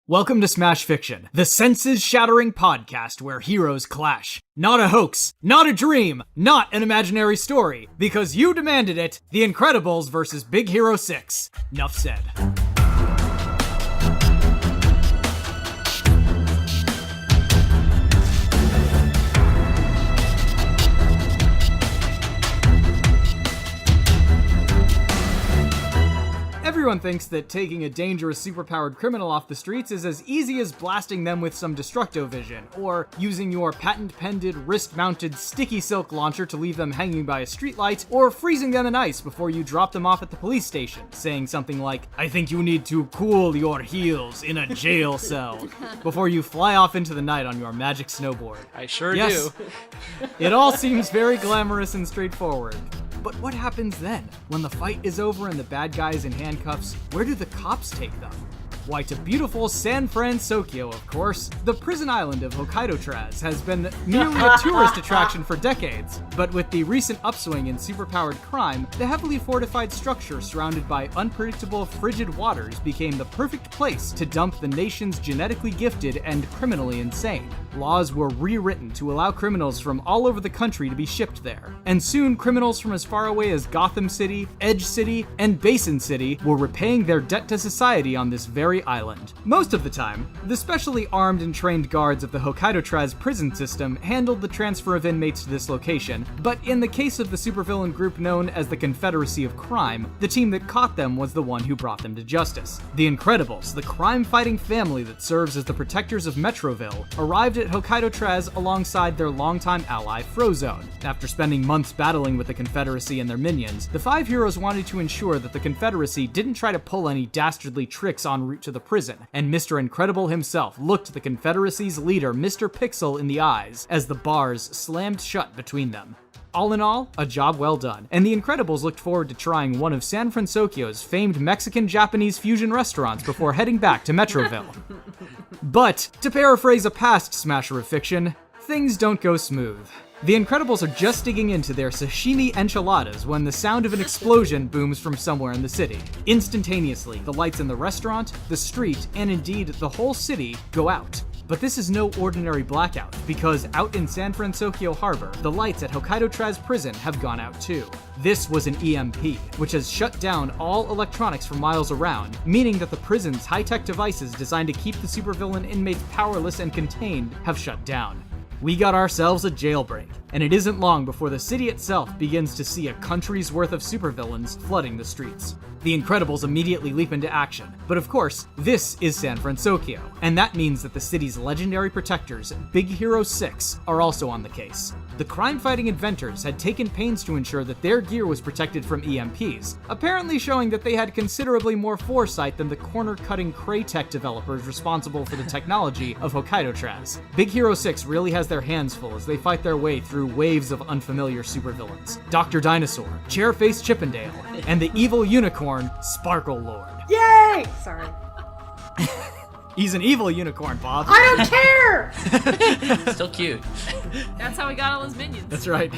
Welcome to Smash Fiction, the senses-shattering podcast where heroes clash. Not a hoax, not a dream, not an imaginary story. Because you demanded it, The Incredibles versus Big Hero 6. Nuff said. Everyone thinks that taking a dangerous superpowered criminal off the streets is as easy as blasting them with some destructo vision, or using your patent-pended, wrist-mounted sticky silk launcher to leave them hanging by a streetlight, or freezing them in ice before you drop them off at the police station, saying something like, "I think you need to cool your heels in a jail cell," before you fly off into the night on your magic snowboard. I sure do. It all seems very glamorous and straightforward. But what happens then? When the fight is over and the bad guy's in handcuffs, where do the cops take them? Why, to beautiful San Fransokyo, of course. The prison island of Hokkaido has been merely a tourist attraction for decades, but with the recent upswing in superpowered crime, the heavily fortified structure surrounded by unpredictable frigid waters became the perfect place to dump the nation's genetically gifted and criminally insane. Laws were rewritten to allow criminals from all over the country to be shipped there, and soon criminals from as far away as Gotham City, Edge City, and Basin City were repaying their debt to society on this very island. Most of the time, the specially armed and trained guards of the Hokkaido prison system handled the transfer of inmates to this location, but in the case of the supervillain group known as the Confederacy of Crime, the team that caught them was the one who brought them to justice. The Incredibles, the crime-fighting family that serves as the protectors of Metroville, arrived at Hokkaido alongside their longtime ally Frozone. After spending months battling with the Confederacy and their minions, the five heroes wanted to ensure that the Confederacy didn't try to pull any dastardly tricks en route to the prison, and Mr. Incredible himself looked the Confederacy's leader, Mr. Pixel, in the eyes as the bars slammed shut between them. All in all, a job well done, and the Incredibles looked forward to trying one of San Fransokyo's famed Mexican-Japanese fusion restaurants before heading back to Metroville. But, to paraphrase a past smasher of fiction, things don't go smooth. The Incredibles are just digging into their sashimi enchiladas when the sound of an explosion booms from somewhere in the city. Instantaneously, the lights in the restaurant, the street, and indeed the whole city go out. But this is no ordinary blackout, because out in San Fransokyo Harbor, the lights at Hokkaido prison have gone out too. This was an EMP, which has shut down all electronics for miles around, meaning that the prison's high-tech devices designed to keep the supervillain inmates powerless and contained have shut down. We got ourselves a jailbreak, and it isn't long before the city itself begins to see a country's worth of supervillains flooding the streets. The Incredibles immediately leap into action, but of course, this is San Fransokyo, and that means that the city's legendary protectors, Big Hero 6, are also on the case. The crime-fighting inventors had taken pains to ensure that their gear was protected from EMPs, apparently showing that they had considerably more foresight than the corner-cutting Cray-Tech developers responsible for the technology of Hokkaido Big Hero 6 really has their hands full as they fight their way through waves of unfamiliar supervillains. Dr. Dinosaur, Chair-Face Chippendale, and the evil unicorn, Sparkle Lord. Yay! Sorry. He's an evil unicorn, Bob. I don't care! Still cute. That's how he got all his minions. That's right.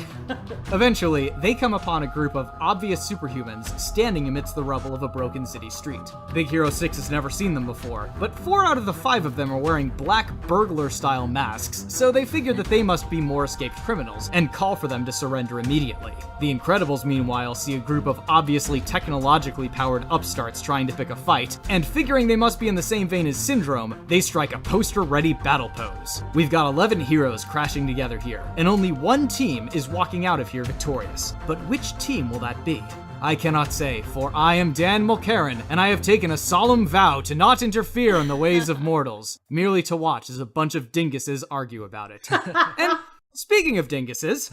Eventually, they come upon a group of obvious superhumans standing amidst the rubble of a broken city street. Big Hero 6 has never seen them before, but 4 out of the 5 of them are wearing black burglar-style masks, so they figure that they must be more escaped criminals, and call for them to surrender immediately. The Incredibles, meanwhile, see a group of obviously technologically powered upstarts trying to pick a fight, and figuring they must be in the same vein as Syndrome, they strike a poster-ready battle pose. We've got 11 heroes crashing together here, and only one team is walking out of here victorious. But which team will that be? I cannot say, for I am Dan Mulkerin, and I have taken a solemn vow to not interfere in the ways of mortals, merely to watch as a bunch of dinguses argue about it. And speaking of dinguses,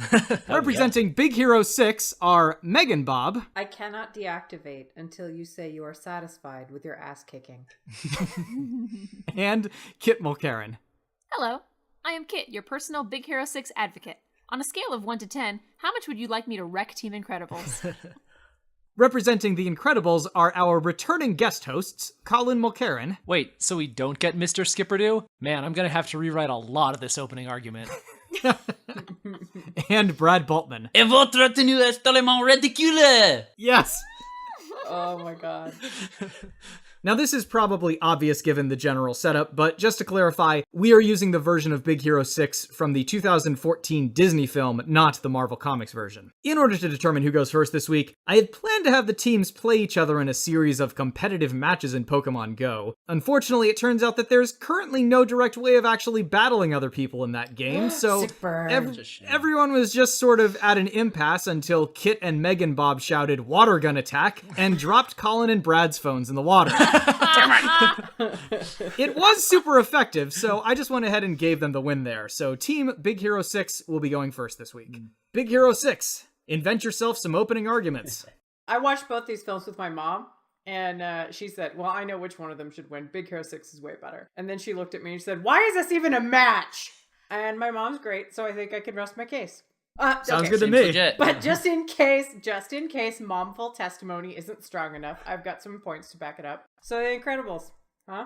representing Big Hero 6 are Megan Bob. I cannot deactivate until you say you are satisfied with your ass kicking. And Kit Mulkerin. Hello, I am Kit, your personal Big Hero 6 advocate. On a scale of 1 to 10, how much would you like me to wreck Team Incredibles? Representing the Incredibles are our returning guest hosts, Colin Mulkerin. Wait, so we don't get Mr. Skipperdo? Man, I'm gonna have to rewrite a lot of this opening argument. And Brad Bultman. Et votre tenue est tellement ridicule! Yes! Oh my god. Now, this is probably obvious given the general setup, but just to clarify, we are using the version of Big Hero 6 from the 2014 Disney film, not the Marvel Comics version. In order to determine who goes first this week, I had planned to have the teams play each other in a series of competitive matches in Pokemon Go. Unfortunately, it turns out that there's currently no direct way of actually battling other people in that game, so Sick burn. everyone was just sort of at an impasse until Kit and Megan Bob shouted "water gun attack" and dropped Colin and Brad's phones in the water. It was super effective, so I just went ahead and gave them the win there. So Team Big Hero 6 will be going first this week. Big Hero 6, invent yourself some opening arguments. I watched both these films with my mom, and she said, well, I know which one of them should win. Big Hero 6 is way better. And then she looked at me and said, why is this even a match? And my mom's great, so I think I can rest my case. Sounds good to me. Legit. But just in case momful testimony isn't strong enough, I've got some points to back it up. So The Incredibles, huh?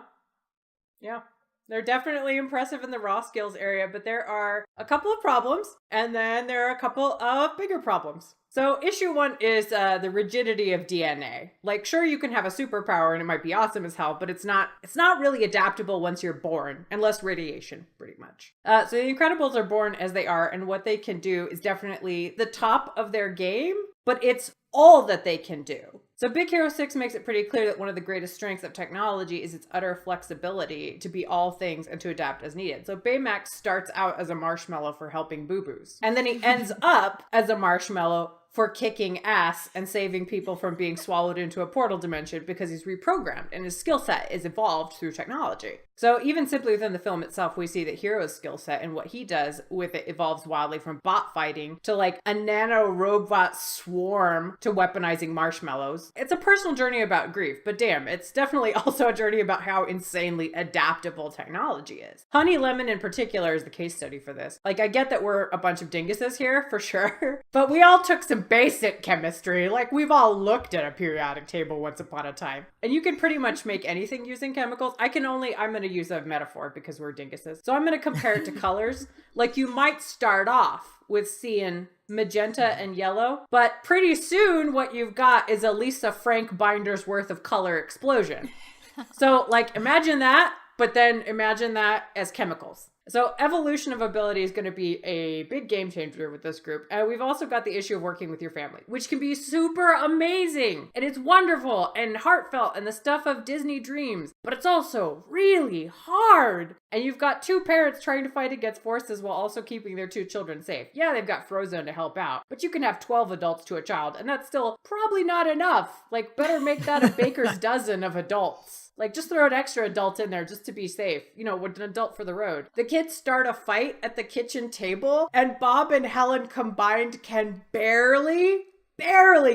Yeah. They're definitely impressive in the raw skills area, but there are a couple of problems, and then there are a couple of bigger problems. So issue 1 is the rigidity of DNA. Like, sure, you can have a superpower and it might be awesome as hell, but it's not really adaptable once you're born, unless radiation, pretty much. So the Incredibles are born as they are, and what they can do is definitely the top of their game, but it's all that they can do. So Big Hero 6 makes it pretty clear that one of the greatest strengths of technology is its utter flexibility to be all things and to adapt as needed. So Baymax starts out as a marshmallow for helping boo-boos, and then he ends up as a marshmallow for kicking ass and saving people from being swallowed into a portal dimension because he's reprogrammed and his skill set is evolved through technology. So even simply within the film itself, we see that Hiro's skill set and what he does with it evolves wildly from bot fighting to like a nano robot swarm to weaponizing marshmallows. It's a personal journey about grief, but damn, it's definitely also a journey about how insanely adaptable technology is. Honey Lemon in particular is the case study for this. Like, I get that we're a bunch of dinguses here, for sure, but we all took some basic chemistry. Like, we've all looked at a periodic table once upon a time. And you can pretty much make anything using chemicals. I'm going to use a metaphor because we're dinguses. So I'm going to compare it to colors. Like, you might start off with seeing magenta and yellow, but pretty soon what you've got is a Lisa Frank binder's worth of color explosion. So, like, imagine that, but then imagine that as chemicals. So evolution of ability is going to be a big game changer with this group. And we've also got the issue of working with your family, which can be super amazing. And it's wonderful and heartfelt and the stuff of Disney dreams. But it's also really hard. And you've got two parents trying to fight against forces while also keeping their two children safe. Yeah, they've got Frozone to help out, but you can have 12 adults to a child, and that's still probably not enough. Like, better make that a baker's dozen of adults. Like, just throw an extra adult in there just to be safe. You know, with an adult for the road. The kids start a fight at the kitchen table, and Bob and Helen combined can barely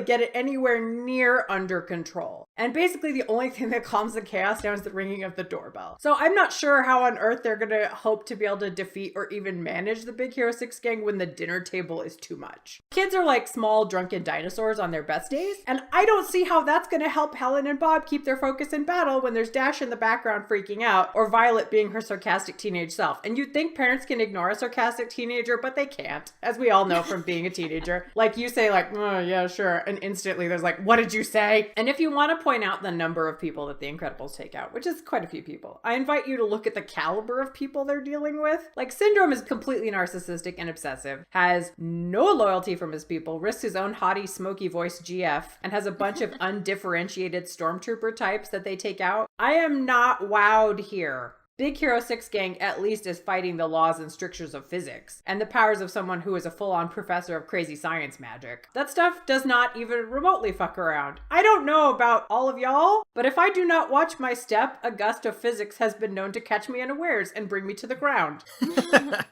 get it anywhere near under control. And basically the only thing that calms the chaos down is the ringing of the doorbell. So I'm not sure how on earth they're gonna hope to be able to defeat or even manage the Big Hero 6 gang when the dinner table is too much. Kids are like small drunken dinosaurs on their best days, and I don't see how that's gonna help Helen and Bob keep their focus in battle when there's Dash in the background freaking out, or Violet being her sarcastic teenage self. And you'd think parents can ignore a sarcastic teenager, but they can't, as we all know from being a teenager. Like, you say like, oh yeah, sure, and instantly there's like, what did you say? And if you want to point out the number of people that the Incredibles take out, which is quite a few people, I invite you to look at the caliber of people they're dealing with. Like, Syndrome is completely narcissistic and obsessive, has no loyalty from his people, risks his own haughty, smoky voice GF, and has a bunch of undifferentiated stormtrooper types that they take out. I am not wowed here. Big Hero 6 gang at least is fighting the laws and strictures of physics and the powers of someone who is a full-on professor of crazy science magic. That stuff does not even remotely fuck around. I don't know about all of y'all, but if I do not watch my step, a gust of physics has been known to catch me unawares and bring me to the ground.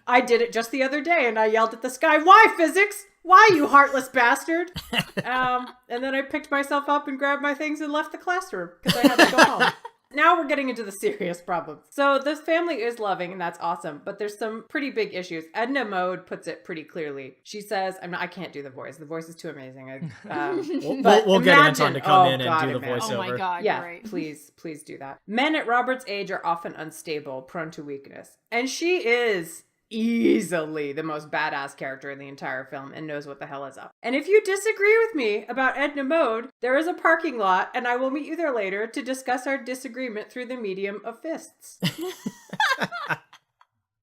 I did it just the other day and I yelled at the sky, "Why, physics? Why, you heartless bastard?" And then I picked myself up and grabbed my things and left the classroom because I had to go home. Now we're getting into the serious problems. So this family is loving, and that's awesome, but there's some pretty big issues. Edna Mode puts it pretty clearly. She says, I can't do the voice. The voice is too amazing. We'll get Anton to come in and do the voiceover. Oh my god, yeah, great. please do that. Men at Robert's age are often unstable, prone to weakness. And she is easily the most badass character in the entire film and knows what the hell is up. And if you disagree with me about Edna Mode, there is a parking lot and I will meet you there later to discuss our disagreement through the medium of fists.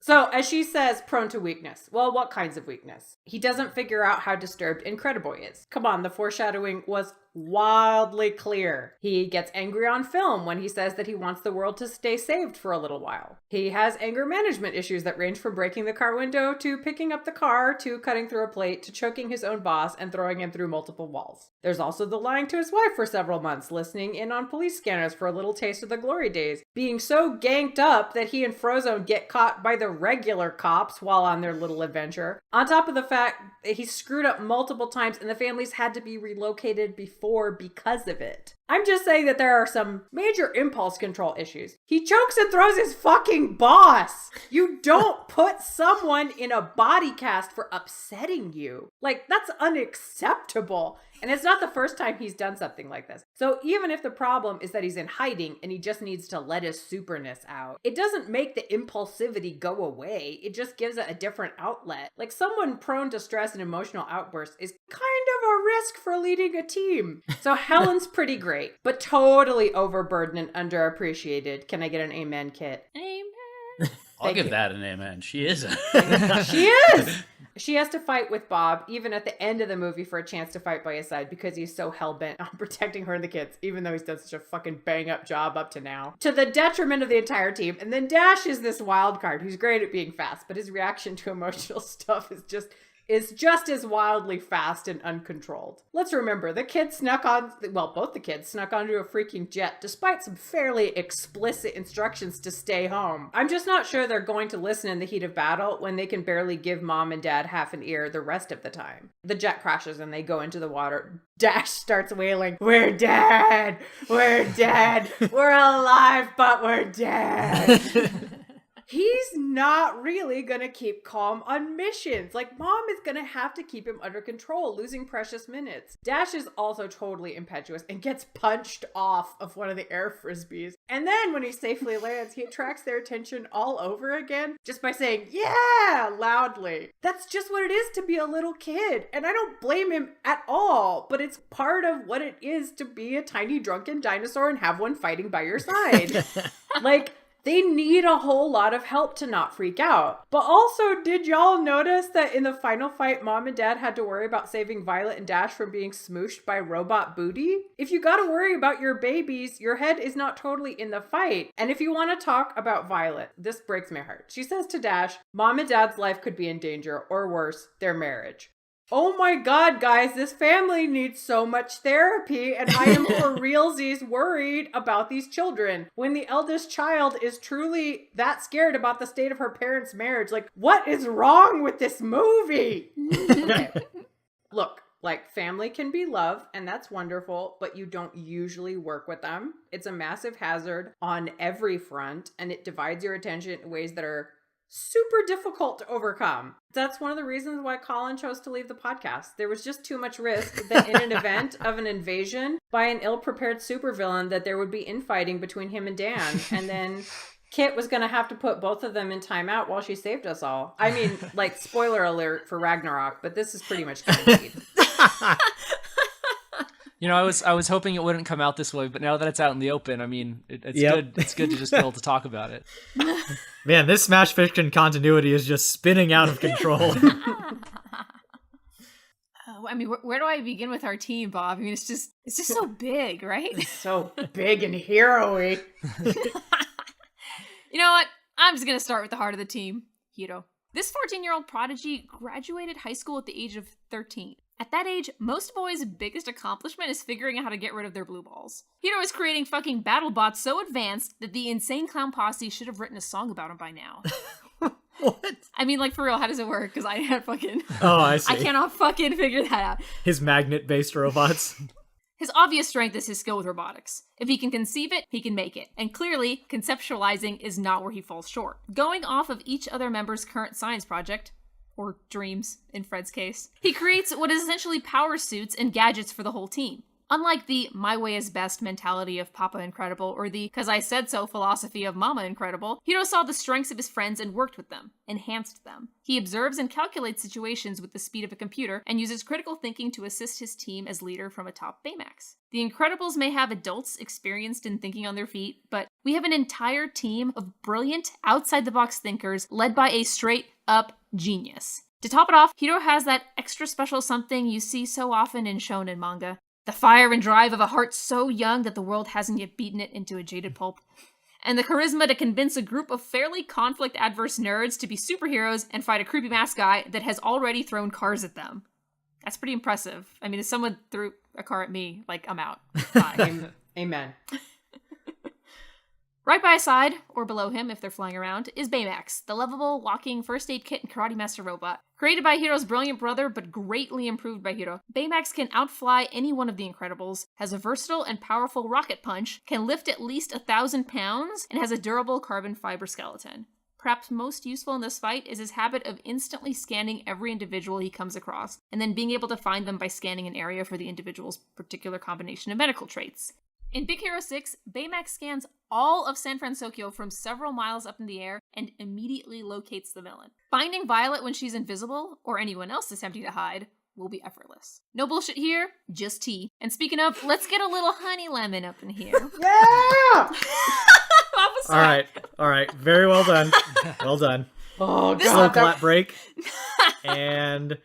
So, as she says, prone to weakness. Well, what kinds of weakness? He doesn't figure out how disturbed Incrediboy is. Come on, the foreshadowing was wildly clear. He gets angry on film when he says that he wants the world to stay saved for a little while. He has anger management issues that range from breaking the car window to picking up the car to cutting through a plate to choking his own boss and throwing him through multiple walls. There's also the lying to his wife for several months, listening in on police scanners for a little taste of the glory days, being so ganked up that he and Frozone get caught by the regular cops while on their little adventure. On top of the fact that he screwed up multiple times and the families had to be relocated before because of it. I'm just saying that there are some major impulse control issues. He chokes and throws his fucking boss. You don't put someone in a body cast for upsetting you. Like, that's unacceptable. And it's not the first time he's done something like this. So even if the problem is that he's in hiding and he just needs to let his superness out, it doesn't make the impulsivity go away. It just gives it a different outlet. Like, someone prone to stress and emotional outbursts is kind of a risk for leading a team. So Helen's pretty great, but totally overburdened and underappreciated. Can I get an amen, Kit? Amen. I'll give that an amen. She is. She is! She has to fight with Bob, even at the end of the movie, for a chance to fight by his side because he's so hell-bent on protecting her and the kids, even though he's done such a fucking bang-up job up to now. To the detriment of the entire team. And then Dash is this wild card who's great at being fast, but his reaction to emotional stuff is just as wildly fast and uncontrolled. Let's remember, the kids snuck on, well, both the kids snuck onto a freaking jet despite some fairly explicit instructions to stay home. I'm just not sure they're going to listen in the heat of battle when they can barely give mom and dad half an ear the rest of the time. The jet crashes and they go into the water. Dash starts wailing, "We're dead! We're dead! We're alive, but we're dead!" He's not really going to keep calm on missions. Like, mom is going to have to keep him under control, losing precious minutes. Dash is also totally impetuous and gets punched off of one of the air frisbees. And then when he safely lands, he attracts their attention all over again just by saying, "Yeah," loudly. That's just what it is to be a little kid. And I don't blame him at all, but it's part of what it is to be a tiny drunken dinosaur and have one fighting by your side. Like, they need a whole lot of help to not freak out. But also, did y'all notice that in the final fight, mom and dad had to worry about saving Violet and Dash from being smooshed by robot booty? If you gotta worry about your babies, your head is not totally in the fight. And if you want to talk about Violet, this breaks my heart. She says to Dash, mom and dad's life could be in danger, or worse, their marriage. Oh my god, guys, this family needs so much therapy, and I am for realsies worried about these children. When the eldest child is truly that scared about the state of her parents' marriage, like, what is wrong with this movie? Okay. Look, like, family can be love, and that's wonderful, but you don't usually work with them. It's a massive hazard on every front, and it divides your attention in ways that are super difficult to overcome. That's one of the reasons why Colin chose to leave the podcast. There was just too much risk that in an event of an invasion by an ill-prepared supervillain that there would be infighting between him and Dan. And then Kit was going to have to put both of them in timeout while she saved us all. I mean, like, spoiler alert for Ragnarok, but this is pretty much guaranteed. You know, I was hoping it wouldn't come out this way, but now that it's out in the open, I mean, it's Yep. good. It's good to just be able to talk about it. Man, this Smash Fiction continuity is just spinning out of control. I mean, where do I begin with our team, Bob? I mean, it's just so big, right? It's so big and hero-y. You know what? I'm just going to start with the heart of the team, Hiro. This 14-year-old prodigy graduated high school at the age of 13. At that age, most boys' biggest accomplishment is figuring out how to get rid of their blue balls. Hiro is creating fucking battle bots so advanced that the Insane Clown Posse should have written a song about him by now. What? I mean, like, for real, how does it work? Because I had fucking... Oh, I see. I cannot fucking figure that out. His magnet-based robots. His obvious strength is his skill with robotics. If he can conceive it, he can make it. And clearly, conceptualizing is not where he falls short. Going off of each other member's current science project, or dreams in Fred's case, he creates what is essentially power suits and gadgets for the whole team. Unlike the my way is best mentality of Papa Incredible or the 'cause I said so philosophy of Mama Incredible, Hiro saw the strengths of his friends and worked with them, enhanced them. He observes and calculates situations with the speed of a computer and uses critical thinking to assist his team as leader from atop Baymax. The Incredibles may have adults experienced in thinking on their feet, but we have an entire team of brilliant, outside-the-box thinkers led by a straight-up genius. To top it off, Hiro has that extra special something you see so often in shonen manga. The fire and drive of a heart so young that the world hasn't yet beaten it into a jaded pulp. And the charisma to convince a group of fairly conflict-adverse nerds to be superheroes and fight a creepy mask guy that has already thrown cars at them. That's pretty impressive. I mean, if someone threw a car at me, like, I'm out. Bye. Amen. Right by his side, or below him if they're flying around, is Baymax, the lovable, walking first aid kit and karate master robot. Created by Hiro's brilliant brother, but greatly improved by Hiro, Baymax can outfly any one of the Incredibles, has a versatile and powerful rocket punch, can lift at least 1,000 pounds, and has a durable carbon fiber skeleton. Perhaps most useful in this fight is his habit of instantly scanning every individual he comes across, and then being able to find them by scanning an area for the individual's particular combination of medical traits. In Big Hero 6, Baymax scans all of San Fransokyo from several miles up in the air and immediately locates the villain. Finding Violet when she's invisible, or anyone else attempting to hide, will be effortless. No bullshit here, just tea. And speaking of, let's get a little honey lemon up in here. Yeah! All right. Very well done. Well done. Oh, Slow God. clap break. And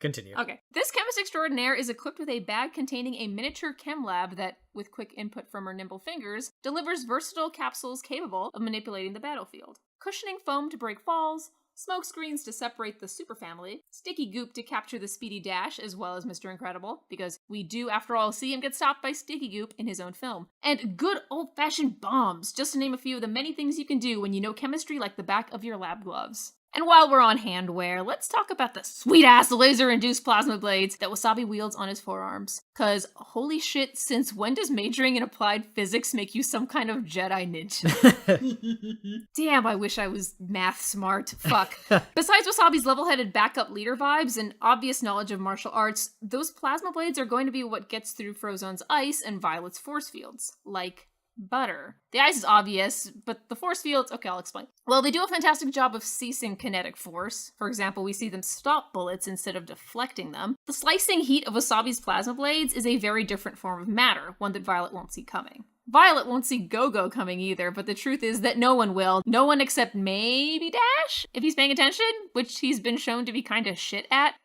continue. Okay. This chemist extraordinaire is equipped with a bag containing a miniature chem lab that, with quick input from her nimble fingers, delivers versatile capsules capable of manipulating the battlefield. Cushioning foam to break falls, smoke screens to separate the superfamily, sticky goop to capture the speedy dash as well as Mr. Incredible, because we do, after all, see him get stopped by sticky goop in his own film, and good old-fashioned bombs, just to name a few of the many things you can do when you know chemistry like the back of your lab gloves. And while we're on handwear, let's talk about the sweet-ass laser-induced plasma blades that Wasabi wields on his forearms. Cause, holy shit, since when does majoring in applied physics make you some kind of Jedi ninja? Damn, I wish I was math smart. Fuck. Besides Wasabi's level-headed backup leader vibes and obvious knowledge of martial arts, those plasma blades are going to be what gets through Frozone's ice and Violet's force fields. Like butter. The ice is obvious, but the force fields, okay, I'll explain. Well, they do a fantastic job of ceasing kinetic force. For example, we see them stop bullets instead of deflecting them. The slicing heat of Wasabi's plasma blades is a very different form of matter, one that Violet won't see coming. Violet won't see GoGo coming either, but the truth is that no one will. No one except maybe Dash, if he's paying attention, which he's been shown to be kinda shit at.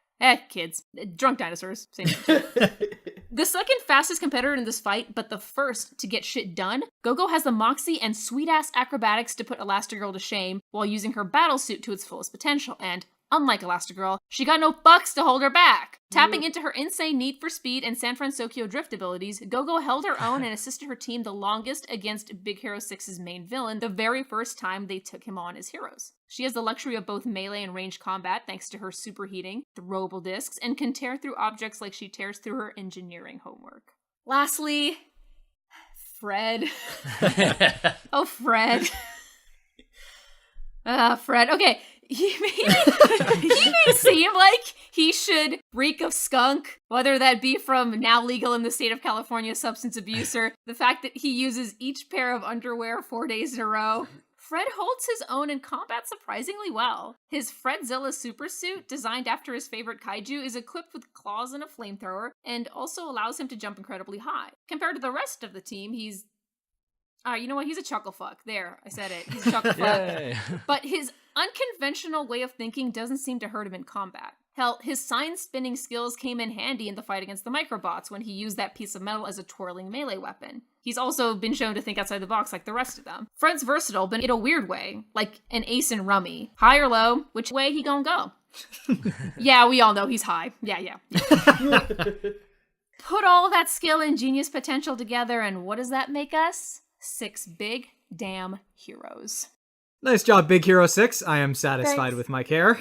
Kids. Drunk dinosaurs. Same thing. The second fastest competitor in this fight, but the first to get shit done, GoGo has the moxie and sweet-ass acrobatics to put Elastigirl to shame while using her battlesuit to its fullest potential, and unlike Elastigirl, she got no fucks to hold her back. Tapping into her insane need for speed and San Fransokyo drift abilities, GoGo held her own and assisted her team the longest against Big Hero 6's main villain the very first time they took him on as heroes. She has the luxury of both melee and ranged combat thanks to her superheating, throwable discs, and can tear through objects like she tears through her engineering homework. Lastly, Fred. Oh, Fred. Fred. Okay. He may seem like he should reek of skunk, whether that be from now legal in the state of California substance abuse or the fact that he uses each pair of underwear 4 days in a row. Fred holds his own in combat surprisingly well. His Fredzilla supersuit, designed after his favorite kaiju, is equipped with claws and a flamethrower, and also allows him to jump incredibly high. Compared to the rest of the team, he's... you know what? He's a chuckle fuck. There, I said it. He's a chuckle fuck. But his unconventional way of thinking doesn't seem to hurt him in combat. Hell, his sign-spinning skills came in handy in the fight against the Microbots when he used that piece of metal as a twirling melee weapon. He's also been shown to think outside the box like the rest of them. Fred's versatile, but in a weird way, like an ace in rummy. High or low, which way he gonna go? Yeah, we all know he's high. Yeah. Put all that skill and genius potential together, and what does that make us? 6 big damn heroes. Nice job, Big Hero 6. I am satisfied Thanks. with my care.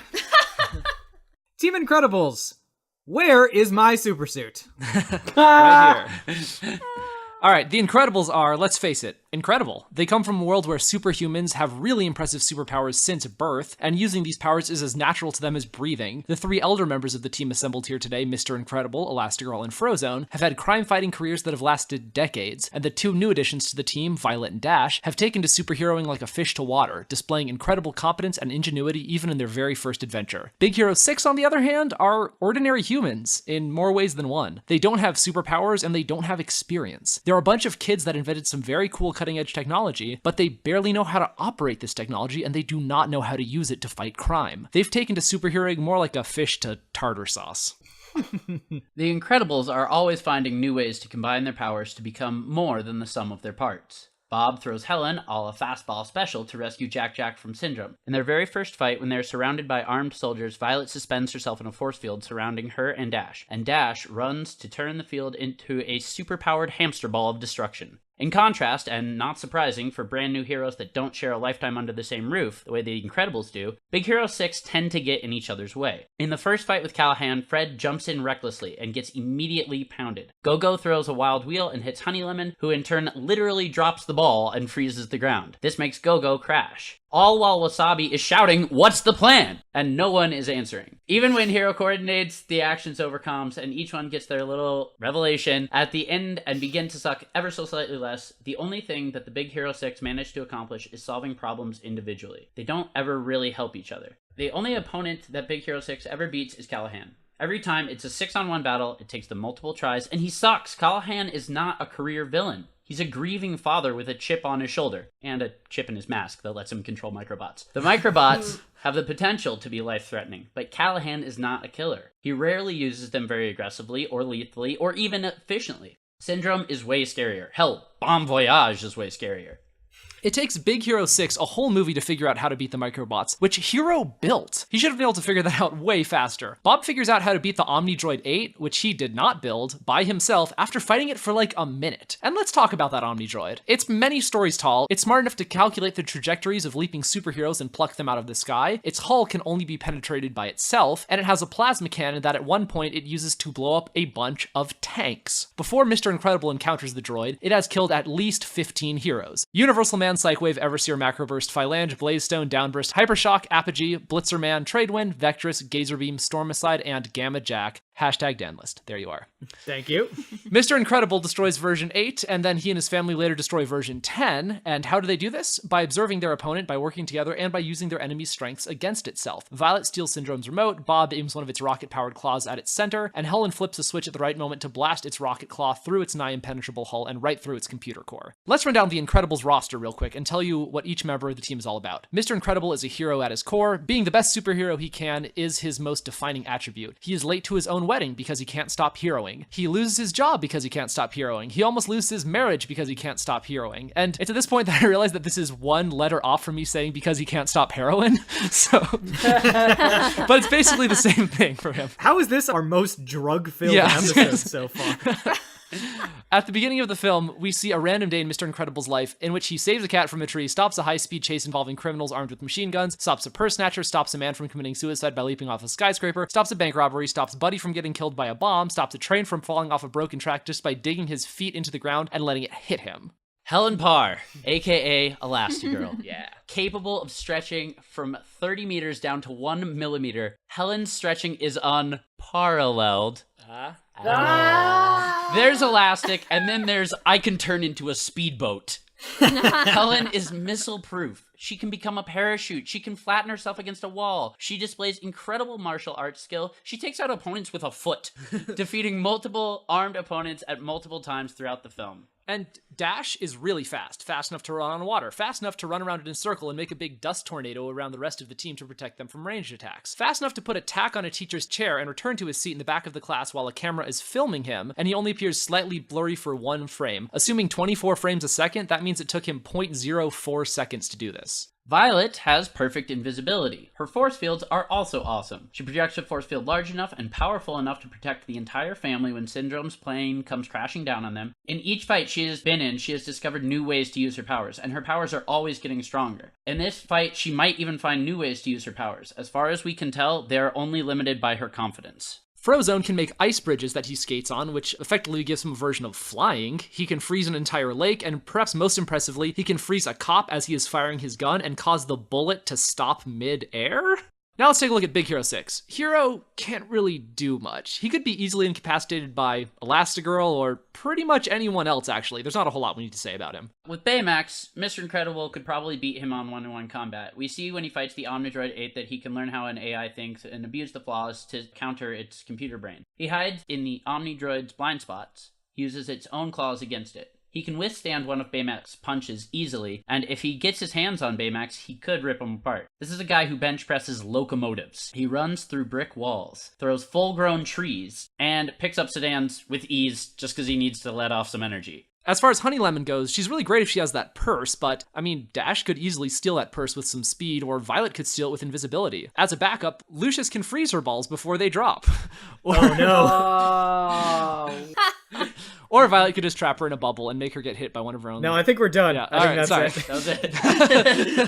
Team Incredibles, where is my supersuit? Right here. All right, the Incredibles are, let's face it, incredible. They come from a world where superhumans have really impressive superpowers since birth, and using these powers is as natural to them as breathing. The 3 elder members of the team assembled here today, Mr. Incredible, Elastigirl, and Frozone, have had crime-fighting careers that have lasted decades, and the 2 new additions to the team, Violet and Dash, have taken to superheroing like a fish to water, displaying incredible competence and ingenuity even in their very first adventure. Big Hero 6, on the other hand, are ordinary humans in more ways than one. They don't have superpowers and they don't have experience. They're a bunch of kids that invented some very cool cutting-edge technology, but they barely know how to operate this technology and they do not know how to use it to fight crime. They've taken to superheroing more like a fish to tartar sauce. The Incredibles are always finding new ways to combine their powers to become more than the sum of their parts. Bob throws Helen, a la fastball special, to rescue Jack from Syndrome. In their very first fight, when they are surrounded by armed soldiers, Violet suspends herself in a force field surrounding her and Dash runs to turn the field into a superpowered hamster ball of destruction. In contrast, and not surprising for brand new heroes that don't share a lifetime under the same roof, the way the Incredibles do, Big Hero 6 tend to get in each other's way. In the first fight with Callahan, Fred jumps in recklessly and gets immediately pounded. GoGo throws a wild wheel and hits Honeylemon, who in turn literally drops the ball and freezes the ground. This makes GoGo crash. All while Wasabi is shouting, "What's the plan?" And no one is answering. Even when Hero coordinates, the actions overcomes, and each one gets their little revelation at the end and begin to suck ever so slightly less. The only thing that the Big Hero 6 managed to accomplish is solving problems individually. They don't ever really help each other. The only opponent that Big Hero 6 ever beats is Callahan. Every time it's a 6-on-1 battle, it takes them multiple tries, and he sucks. Callahan is not a career villain. He's a grieving father with a chip on his shoulder, and a chip in his mask that lets him control microbots. The microbots have the potential to be life-threatening, but Callahan is not a killer. He rarely uses them very aggressively, or lethally, or even efficiently. Syndrome is way scarier. Hell, Bon Voyage is way scarier. It takes Big Hero 6 a whole movie to figure out how to beat the microbots, which Hiro built. He should have been able to figure that out way faster. Bob figures out how to beat the Omni Droid 8, which he did not build, by himself after fighting it for like a minute. And let's talk about that Omni Droid. It's many stories tall, it's smart enough to calculate the trajectories of leaping superheroes and pluck them out of the sky, its hull can only be penetrated by itself, and it has a plasma cannon that at one point it uses to blow up a bunch of tanks. Before Mr. Incredible encounters the droid, it has killed at least 15 heroes. Universal Man, Psychwave, Everseer, Macroburst, Phalange, Blazestone, Downburst, Hypershock, Apogee, Blitzerman, Tradewind, Vectress, Gazerbeam, Stormicide, and Gamma Jack. Hashtag Danlist. There you are. Thank you. Mr. Incredible destroys version 8, and then he and his family later destroy version 10. And how do they do this? By observing their opponent, by working together, and by using their enemy's strengths against itself. Violet steals Syndrome's remote, Bob aims one of its rocket-powered claws at its center, and Helen flips a switch at the right moment to blast its rocket claw through its nigh-impenetrable hull and right through its computer core. Let's run down the Incredibles roster real quick and tell you what each member of the team is all about. Mr. Incredible is a hero at his core. Being the best superhero he can is his most defining attribute. He is late to his own wedding because he can't stop heroing. He loses his job because he can't stop heroing. He almost loses his marriage because he can't stop heroing. And it's at this point that I realize that this is one letter off from me saying because he can't stop heroin. So, but it's basically the same thing for him. How is this our most drug-filled Yeah. episode so far? At the beginning of the film, we see a random day in Mr. Incredible's life in which he saves a cat from a tree, stops a high-speed chase involving criminals armed with machine guns, stops a purse snatcher, stops a man from committing suicide by leaping off a skyscraper, stops a bank robbery, stops Buddy from getting killed by a bomb, stops a train from falling off a broken track just by digging his feet into the ground and letting it hit him. Helen Parr, aka Elastigirl. Yeah. Capable of stretching from 30 meters down to 1 millimeter, Helen's stretching is unparalleled. There's elastic, and then there's I can turn into a speedboat. Helen is missile-proof. She can become a parachute. She can flatten herself against a wall. She displays incredible martial arts skill. She takes out opponents with a foot, defeating multiple armed opponents at multiple times throughout the film. And Dash is really fast enough to run on water, fast enough to run around in a circle and make a big dust tornado around the rest of the team to protect them from ranged attacks, fast enough to put a tack on a teacher's chair and return to his seat in the back of the class while a camera is filming him, and he only appears slightly blurry for 1 frame. Assuming 24 frames a second, that means it took him 0.04 seconds to do this. Violet has perfect invisibility. Her force fields are also awesome. She projects a force field large enough and powerful enough to protect the entire family when Syndrome's plane comes crashing down on them. In each fight she has been in, she has discovered new ways to use her powers, and her powers are always getting stronger. In this fight, she might even find new ways to use her powers. As far as we can tell, they are only limited by her confidence. Frozone can make ice bridges that he skates on, which effectively gives him a version of flying. He can freeze an entire lake, and perhaps most impressively, he can freeze a cop as he is firing his gun and cause the bullet to stop mid-air. Now let's take a look at Big Hero 6. Hiro can't really do much. He could be easily incapacitated by Elastigirl or pretty much anyone else, actually. There's not a whole lot we need to say about him. With Baymax, Mr. Incredible could probably beat him on one-on-one combat. We see when he fights the Omni Droid 8 that he can learn how an AI thinks and abuse the flaws to counter its computer brain. He hides in the Omni Droid's blind spots, uses its own claws against it. He can withstand one of Baymax's punches easily, and if he gets his hands on Baymax, he could rip him apart. This is a guy who bench presses locomotives. He runs through brick walls, throws full-grown trees, and picks up sedans with ease just because he needs to let off some energy. As far as Honey Lemon goes, she's really great if she has that purse, but, I mean, Dash could easily steal that purse with some speed, or Violet could steal it with invisibility. As a backup, Lucius can freeze her balls before they drop. Oh no. Oh. Or Violet could just trap her in a bubble and make her get hit by one of her own. No, I think we're done. Yeah, I think sorry. that's it. That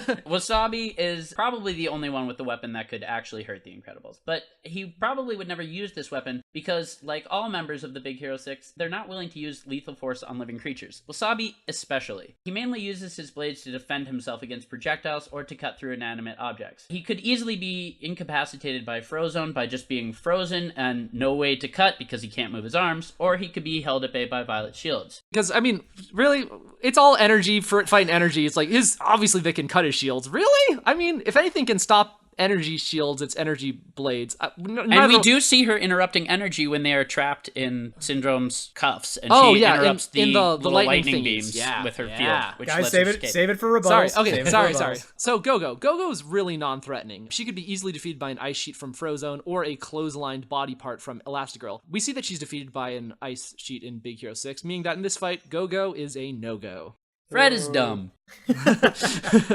was it. Wasabi is probably the only one with the weapon that could actually hurt the Incredibles. But he probably would never use this weapon because, like all members of the Big Hero 6, they're not willing to use lethal force on living creatures. Wasabi especially. He mainly uses his blades to defend himself against projectiles or to cut through inanimate objects. He could easily be incapacitated by Frozone by just being frozen and no way to cut because he can't move his arms, or he could be held at bay by Violet shields. Because, I mean, really, it's all energy for fighting energy. It's like, obviously they can cut his shields. Really? I mean, if anything can stop energy shields, it's energy blades. And we do see her interrupting energy when they are trapped in Syndrome's cuffs, and she interrupts in the the little lightning beams with her field, which Guys, lets her save escape. it for rebuttals. Sorry. So GoGo. GoGo is really non-threatening. She could be easily defeated by an ice sheet from Frozone or a clotheslined body part from Elastigirl. We see that she's defeated by an ice sheet in Big Hero 6, meaning that in this fight, GoGo is a no-go. Fred is dumb.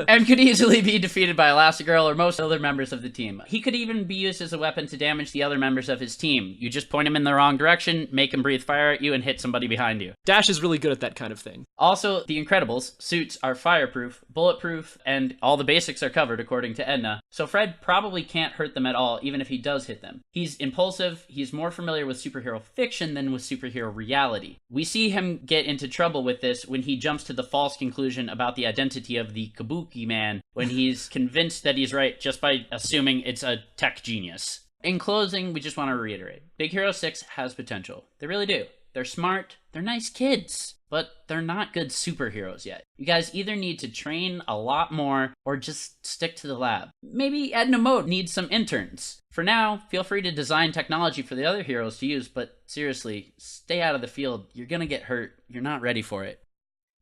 And could easily be defeated by Elastigirl or most other members of the team. He could even be used as a weapon to damage the other members of his team. You just point him in the wrong direction, make him breathe fire at you, and hit somebody behind you. Dash is really good at that kind of thing. Also, the Incredibles' suits are fireproof, bulletproof, and all the basics are covered according to Edna, so Fred probably can't hurt them at all, even if he does hit them. He's impulsive, he's more familiar with superhero fiction than with superhero reality. We see him get into trouble with this when he jumps to the false conclusion about the identity of the Kabuki man when he's convinced that he's right just by assuming it's a tech genius. In closing, we just want to reiterate, Big Hero 6 has potential. They really do. They're smart, they're nice kids, but they're not good superheroes yet. You guys either need to train a lot more or just stick to the lab. Maybe Edna Mode needs some interns. For now, feel free to design technology for the other heroes to use, but seriously, stay out of the field. You're gonna get hurt. You're not ready for it.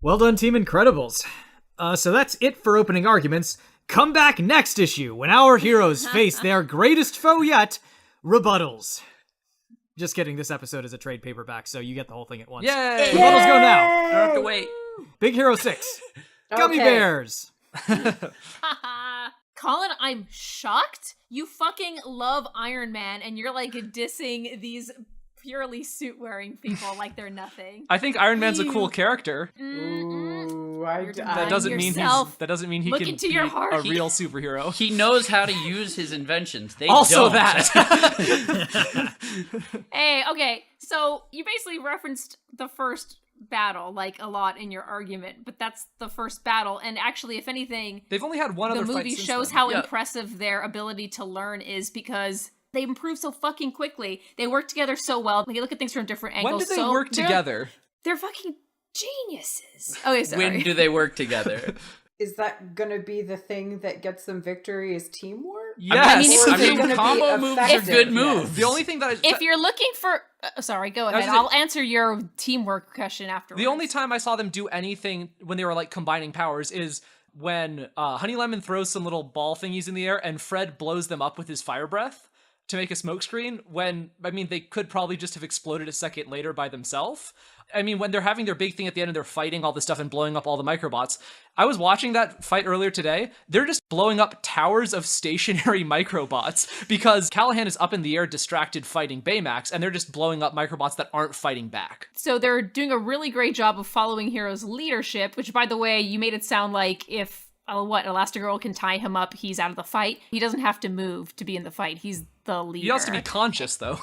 Well done, Team Incredibles. So that's it for opening arguments. Come back next issue when our heroes face their greatest foe yet, rebuttals. Just kidding, this episode is a trade paperback, so you get the whole thing at once. Yay! Rebuttals go now. Don't have to wait. Big Hero 6. Gummy Okay. Bears. Colin, I'm shocked. You fucking love Iron Man, and you're like dissing these purely suit-wearing people like they're nothing. I think Iron Man's a cool character. Ooh, You're That doesn't mean he Look can into be your heart. a real superhero. He knows how to use his inventions. They Also don't. that. Hey, okay, so you basically referenced the first battle like a lot in your argument, but that's the first battle, and actually, if anything, They've only had one the other fight movie since shows then. how Yeah. impressive their ability to learn is because they improve so fucking quickly. They work together so well. They look at things from different angles. When did they so work together? They're fucking geniuses. Okay, sorry. When do they work together? Is that gonna be the thing that gets them victory? Is teamwork? Yes. I mean, if Or is you- it gonna be combo moves are effective? good moves. The only thing that If you're looking for... sorry, go ahead. was I'll answer your teamwork question afterwards. the only time I saw them do anything when they were like combining powers is when Honey Lemon throws some little ball thingies in the air and Fred blows them up with his fire breath to make a smoke screen. When, I mean, they could probably just have exploded a second later by themselves. I mean, when they're having their big thing at the end and they're fighting all this stuff and blowing up all the microbots, I was watching that fight earlier today. They're just blowing up towers of stationary microbots because Callahan is up in the air distracted fighting Baymax, and they're just blowing up microbots that aren't fighting back. So they're doing a really great job of following Hero's leadership, which, by the way, you made it sound like if Elastigirl can tie him up, he's out of the fight. He doesn't have to move to be in the fight. He's the leader. He has to be conscious, though.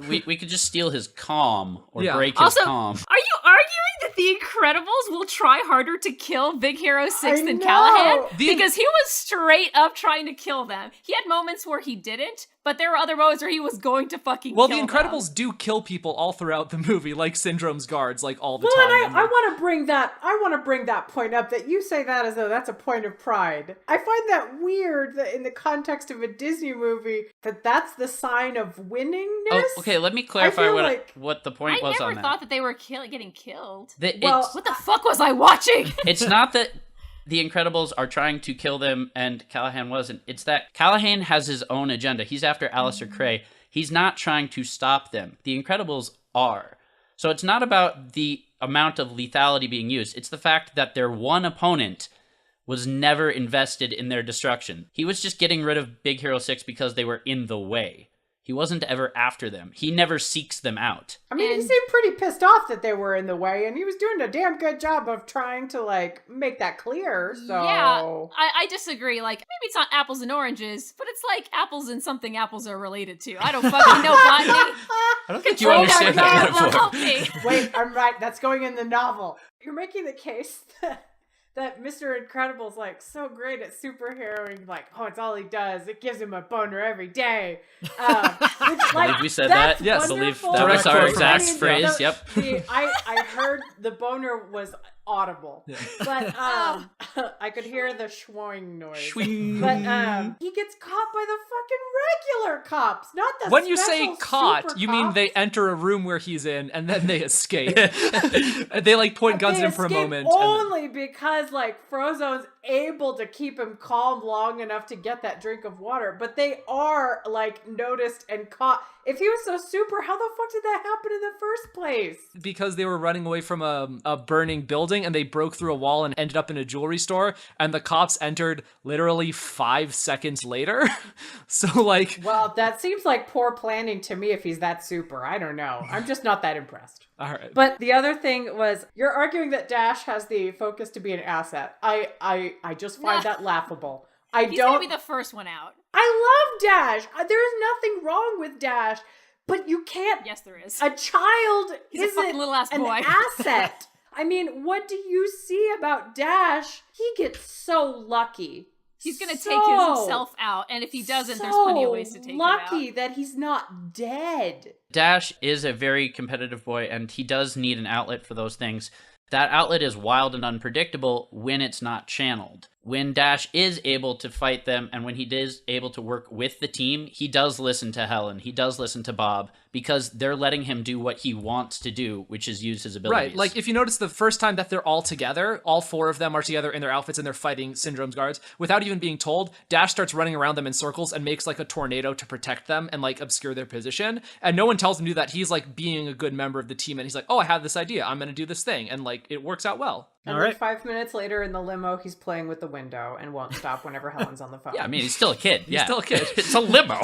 We could just steal his calm or Yeah. break his Also, calm. are you arguing that the Incredibles will try harder to kill Big Hero 6 I than know. Callahan? The- Because he was straight up trying to kill them. He had moments where he didn't, but there were other moments where he was going to fucking Well, kill the Incredibles do kill people all throughout the movie, like Syndrome's guards, like all the Well, time. and I want to bring that point up, that you say that as though that's a point of pride. I find that weird that in the context of a Disney movie, that's the sign of winningness. Oh, okay, let me clarify feel what like- what the point I was never on that. thought that they were getting killed. Well, What the fuck was I watching? It's not that the Incredibles are trying to kill them and Callahan wasn't. It's that Callahan has his own agenda. He's after Alistair Cray. He's not trying to stop them. The Incredibles are. So it's not about the amount of lethality being used. It's the fact that their one opponent was never invested in their destruction. He was just getting rid of Big Hero 6 because they were in the way. He wasn't ever after them. He never seeks them out. I mean, he And- seemed pretty pissed off that they were in the way, and he was doing a damn good job of trying to, like, make that clear, so... Yeah, I disagree. Like, maybe it's not apples and oranges, but it's like apples and something apples are related to. I don't fucking know botany. I don't think you Oh my understand that God, metaphor. Help me. Wait, I'm right. That's going in the novel. You're making the case that Mr. Incredible's, like, so great at superheroing. Like, oh, it's all he does. It gives him a boner every day. Which, I like, believe we said that's that. Yes. I believe wonderful. that was Direct our quote exact from us. phrase. Yep. I heard the boner was audible. Yeah. But I could hear the schwoing noise. Schwing. But he gets caught by the fucking regular cops, not the When you say special caught, super you mean cops. they enter a room where he's in, and then they escape. They, like, point guns at him for a escape moment. and- Only because, like, Frozone's able to keep him calm long enough to get that drink of water. But they are, like, noticed and caught. If he was so super, how the fuck did that happen in the first place? because they were running away from a burning building and they broke through a wall and ended up in a jewelry store, and the cops entered literally 5 seconds later. So, like, Well, that seems like poor planning to me if he's that super. I don't know. I'm just not that impressed. all right. But the other thing was, you're arguing that Dash has the focus to be an asset. I just find that laughable. He's gonna be the first one out. I love Dash. There is nothing wrong with Dash, but you can't. Yes, there is. A child He's a isn't fucking little ass an boy. asset. I mean, what do you see about Dash? He gets so lucky. He's gonna take So- himself out, and if he doesn't, there's plenty of ways to take him out. lucky that he's not dead. Dash is a very competitive boy, and he does need an outlet for those things. That outlet is wild and unpredictable when it's not channeled. When Dash is able to fight them, and when he is able to work with the team, he does listen to Helen, he does listen to Bob, because they're letting him do what he wants to do, which is use his abilities. Right, like if you notice the first time that they're all together, all 4 of them are together in their outfits and they're fighting Syndrome's guards, without even being told, Dash starts running around them in circles and makes like a tornado to protect them and like obscure their position. And no one tells him to do that. He's like being a good member of the team, and he's like, oh, I have this idea, I'm gonna do this thing, and like it works out well. And All then right. 5 minutes later in the limo, he's playing with the window and won't stop whenever Helen's on the phone. Yeah, I mean, he's still a kid. He's still a kid. It's a limo.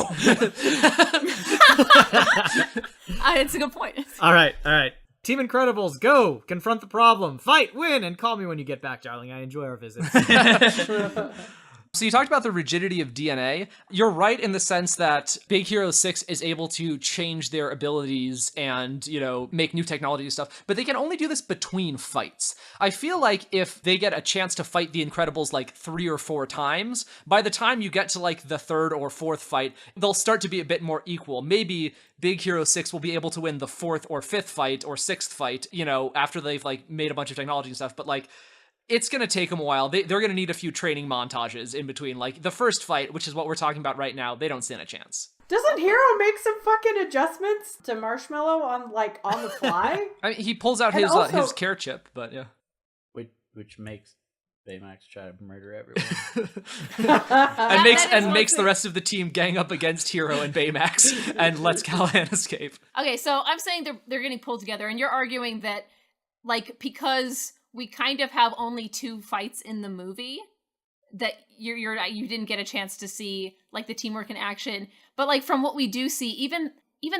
It's a good point. All right. Team Incredibles, go! Confront the problem, fight, win, and call me when you get back, darling. I enjoy our visits. So you talked about the rigidity of DNA. You're right in the sense that Big Hero 6 is able to change their abilities and, you know, make new technology and stuff, but they can only do this between fights. I feel like if they get a chance to fight the Incredibles like 3 or 4 times, by the time you get to like the 3rd or 4th fight, they'll start to be a bit more equal. Maybe Big Hero 6 will be able to win the 4th or 5th fight or 6th fight, you know, after they've like made a bunch of technology and stuff, but like, it's going to take them a while. They're going to need a few training montages in between. Like, the first fight, which is what we're talking about right now, they don't stand a chance. Doesn't Hiro make some fucking adjustments to Marshmallow on the fly? I mean, he pulls out And his also- his care chip, but yeah. which makes Baymax try to murder everyone. And makes that is one makes the thing. rest of the team gang up against Hiro and Baymax and lets Callahan escape. Okay, so I'm saying they're getting pulled together, and you're arguing that, like, because we kind of have only 2 fights in the movie, that you didn't get a chance to see like the teamwork in action. But like from what we do see, even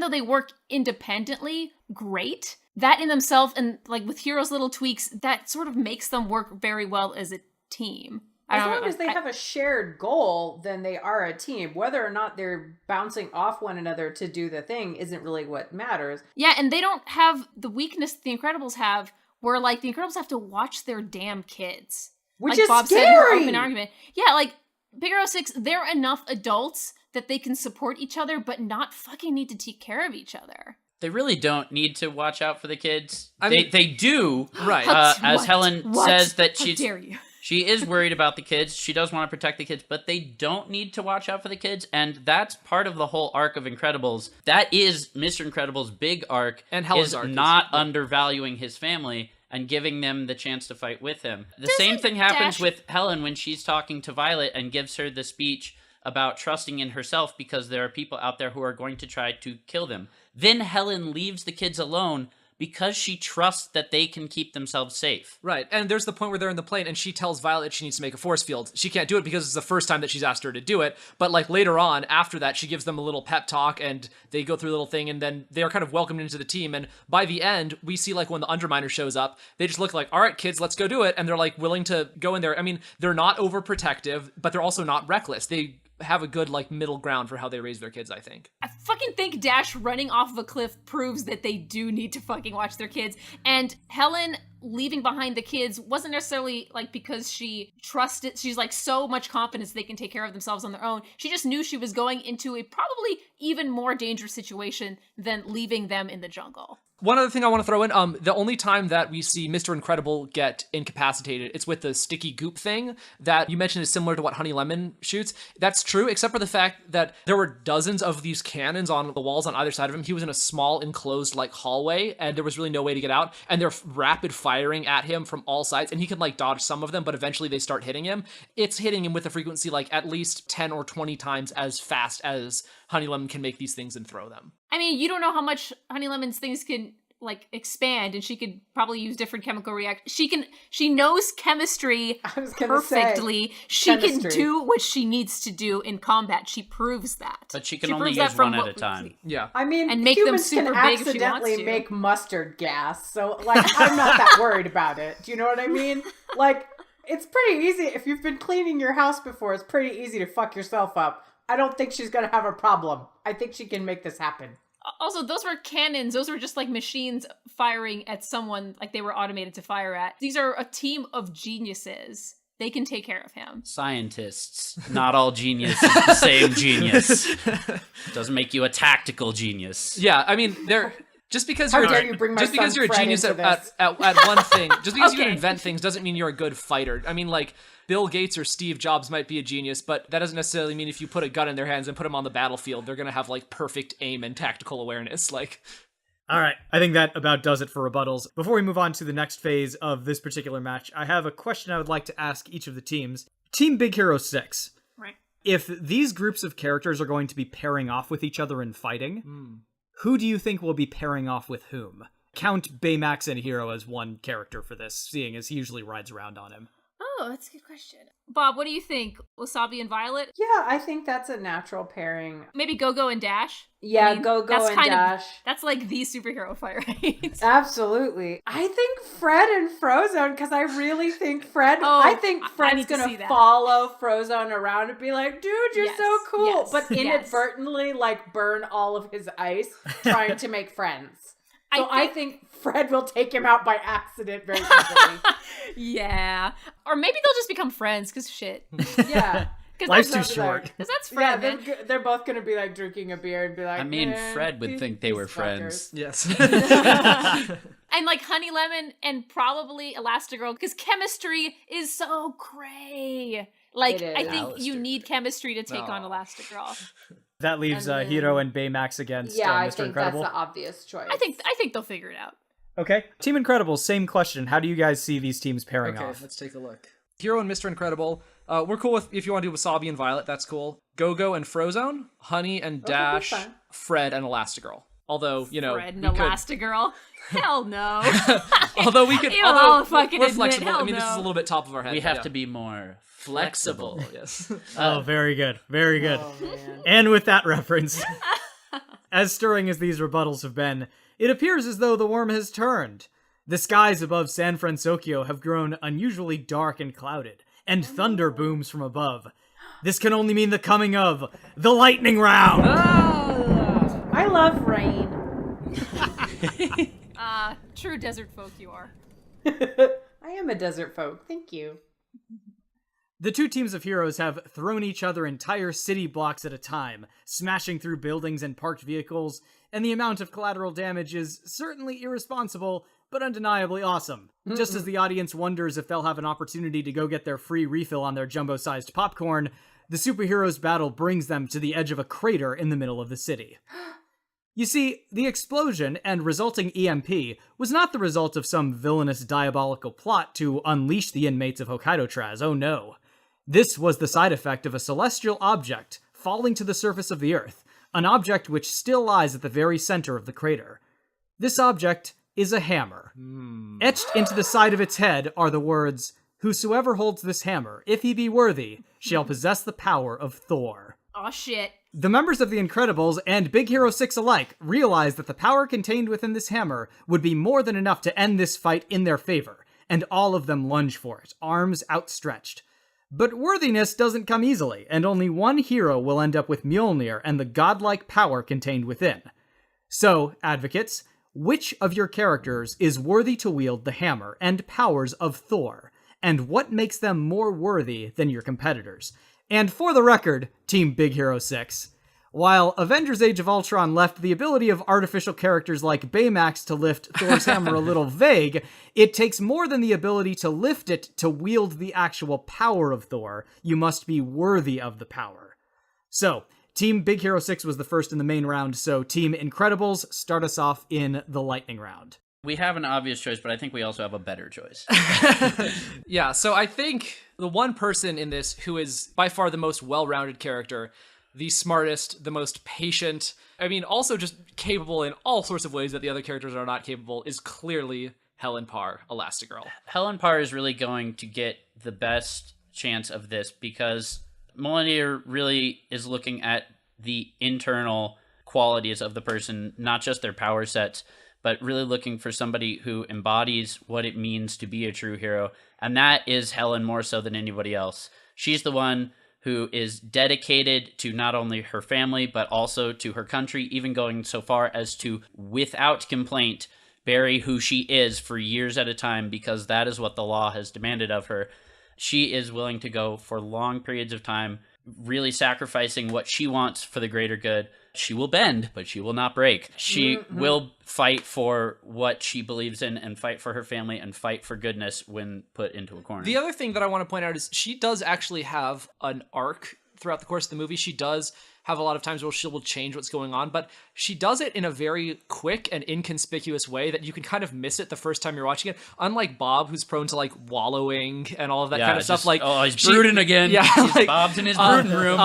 though they work independently, great. That in themselves, and like with Hiro's little tweaks, that sort of makes them work very well as a team. As long as they have a shared goal, then they are a team. Whether or not they're bouncing off one another to do the thing isn't really what matters. Yeah, and they don't have the weakness the Incredibles have, where, like, the Incredibles have to watch their damn kids. Which like is Bob scary! said in her open argument. Yeah, like, Big Hero 6, they're enough adults that they can support each other, but not fucking need to take care of each other. They really don't need to watch out for the kids. I mean, they do, right. as Helen says that How dare you? she is worried about the kids. She does want to protect the kids, but they don't need to watch out for the kids. And that's part of the whole arc of Incredibles. That is Mr. Incredible's big arc. And Helen's is arc is- not undervaluing his family and giving them the chance to fight with him. The same thing happens with Helen when she's talking to Violet and gives her the speech about trusting in herself because there are people out there who are going to try to kill them. Then Helen leaves the kids alone because she trusts that they can keep themselves safe. Right, and there's the point where they're in the plane and she tells Violet she needs to make a force field. She can't do it because it's the first time that she's asked her to do it, but like later on, after that, she gives them a little pep talk and they go through a little thing and then they're kind of welcomed into the team, and by the end, we see like when the Underminer shows up, they just look like, all right, kids, let's go do it, and they're like willing to go in there. I mean, they're not overprotective, but they're also not reckless. They have a good like middle ground for how they raise their kids, I think. I fucking think Dash running off of a cliff proves that they do need to fucking watch their kids. And Helen leaving behind the kids wasn't necessarily like because she trusted, she's like so much confidence they can take care of themselves on their own. She just knew she was going into a probably even more dangerous situation than leaving them in the jungle. One other thing I want to throw in, the only time that we see Mr. Incredible get incapacitated, it's with the sticky goop thing that you mentioned is similar to what Honey Lemon shoots. That's true, except for the fact that there were dozens of these cannons on the walls on either side of him. He was in a small enclosed like hallway and there was really no way to get out. And they're rapid firing at him from all sides and he can like dodge some of them, but eventually they start hitting him. It's hitting him with a frequency like at least 10 or 20 times as fast as Honey Lemon can make these things and throw them. I mean, you don't know how much Honey Lemon's things can like expand, and she could probably use different chemical reactions. She knows chemistry perfectly. She can do what she needs to do in combat. She proves that. But she can only use one at a time. Yeah. I mean, and make humans them super can big if she wants accidentally to. make mustard gas, so like I'm not that worried about it. Do you know what I mean? Like, it's pretty easy. If you've been cleaning your house before, it's pretty easy to fuck yourself up. I don't think she's gonna have a problem. I think she can make this happen. Also, those were cannons. Those were just like machines firing at someone like they were automated to fire at. These are a team of geniuses. They can take care of him. Scientists. Not all genius is the same genius. Doesn't make you a tactical genius. Yeah, I mean, they're... Just because How you're dare you bring my just because son you're a Fred genius into at this. one thing, just because you can Okay. invent things doesn't mean you're a good fighter. I mean, like, Bill Gates or Steve Jobs might be a genius, but that doesn't necessarily mean if you put a gun in their hands and put them on the battlefield, they're gonna have, like, perfect aim and tactical awareness. Like, All right, I think that about does it for rebuttals. Before we move on to the next phase of this particular match, I have a question I would like to ask each of the teams. Team Big Hero 6. Right. If these groups of characters are going to be pairing off with each other in fighting, who do you think will be pairing off with whom? Count Baymax and Hiro as one character for this, seeing as he usually rides around on him. Oh, that's a good question. Bob, what do you think? Wasabi and Violet? Yeah, I think that's a natural pairing. Maybe GoGo and Dash? Yeah, I mean, GoGo that's and kind Dash. That's like the superhero fight, right? Absolutely. I think Fred and Frozone, because I really think Fred, Oh, I think I Fred's need to going see to that. follow Frozone around and be like, dude, you're Yes, so cool. yes, but yes. inadvertently, like, burn all of his ice trying to make friends. So I think Fred will take him out by accident very easily. Yeah. Or maybe they'll just become friends, because shit. Yeah. Life's too that's short. like- Because that's Yeah, Fred, man. they're both going to be, like, drinking a beer and be like, I mean, "Man, Fred would these- think they were these friends. fuckers." yes. And like Honey Lemon and probably Elastigirl, because chemistry is so cray. Like, It I is. think you Alistair. need chemistry to take on Oh. Elastigirl. That leaves And then- Hiro and Baymax against Yeah, I Mr. think Incredible. that's the obvious choice. I think they'll figure it out. Okay. Team Incredible, same question. How do you guys see these teams pairing Okay, off? let's take a look. Hiro and Mr. Incredible. We're cool with, if you want to do Wasabi and Violet, that's cool. GoGo and Frozone. Honey and Okay, Dash. that's fine. Fred and Elastigirl. Although, you know, Fred and we could... Elastigirl. Hell no. Although we could... You although all fucking we're admit, flexible. I hell mean, this is no. a little bit top of our head. We but have yeah. to be more flexible. Yes. Oh, very good. Very good. Oh, man. And with that reference, as stirring as these rebuttals have been, it appears as though the worm has turned. The skies above San Fransokyo have grown unusually dark and clouded, and thunder booms from above. This can only mean the coming of the lightning round! I love rain. True desert folk you are. I am a desert folk. Thank you. The two teams of heroes have thrown each other entire city blocks at a time, smashing through buildings and parked vehicles, and the amount of collateral damage is certainly irresponsible, but undeniably awesome. Just as the audience wonders if they'll have an opportunity to go get their free refill on their jumbo-sized popcorn, the superheroes' battle brings them to the edge of a crater in the middle of the city. You see, the explosion and resulting EMP was not the result of some villainous diabolical plot to unleash the inmates of Hokkaido Traz, oh no. This was the side effect of a celestial object falling to the surface of the Earth, an object which still lies at the very center of the crater. This object is a hammer. Etched into the side of its head are the words, "Whosoever holds this hammer, if he be worthy, shall possess the power of Thor." Aw, shit. The members of the Incredibles and Big Hero 6 alike realized that the power contained within this hammer would be more than enough to end this fight in their favor, and all of them lunge for it, arms outstretched. But worthiness doesn't come easily, and only one hero will end up with Mjolnir and the godlike power contained within. So, advocates, which of your characters is worthy to wield the hammer and powers of Thor, and what makes them more worthy than your competitors? And for the record, Team Big Hero 6, while Avengers Age of Ultron left the ability of artificial characters like Baymax to lift Thor's hammer a little vague, it takes more than the ability to lift it to wield the actual power of Thor. You must be worthy of the power. So, Team Big Hero 6 was the first in the main round, so Team Incredibles start us off in the lightning round. We have an obvious choice, but I think we also have a better choice. Yeah, so I think the one person in this who is by far the most well-rounded character, the smartest, the most patient, I mean, also just capable in all sorts of ways that the other characters are not capable, is clearly Helen Parr, Elastigirl. Helen Parr is really going to get the best chance of this because Mjolnir really is looking at the internal qualities of the person, not just their power sets, but really looking for somebody who embodies what it means to be a true hero. And that is Helen more so than anybody else. She's the one who is dedicated to not only her family, but also to her country, even going so far as to, without complaint, bury who she is for years at a time, because that is what the law has demanded of her. She is willing to go for long periods of time, really sacrificing what she wants for the greater good. She will bend, but she will not break. She will fight for what she believes in and fight for her family and fight for goodness when put into a corner. The other thing that I want to point out is she does actually have an arc throughout the course of the movie. She does have a lot of times where she will change what's going on, but she does it in a very quick and inconspicuous way that you can kind of miss it the first time you're watching it. Unlike Bob, who's prone to like wallowing and all of that kind of stuff. Like, oh, he's brooding again. Yeah, like, Bob's in his brooding room.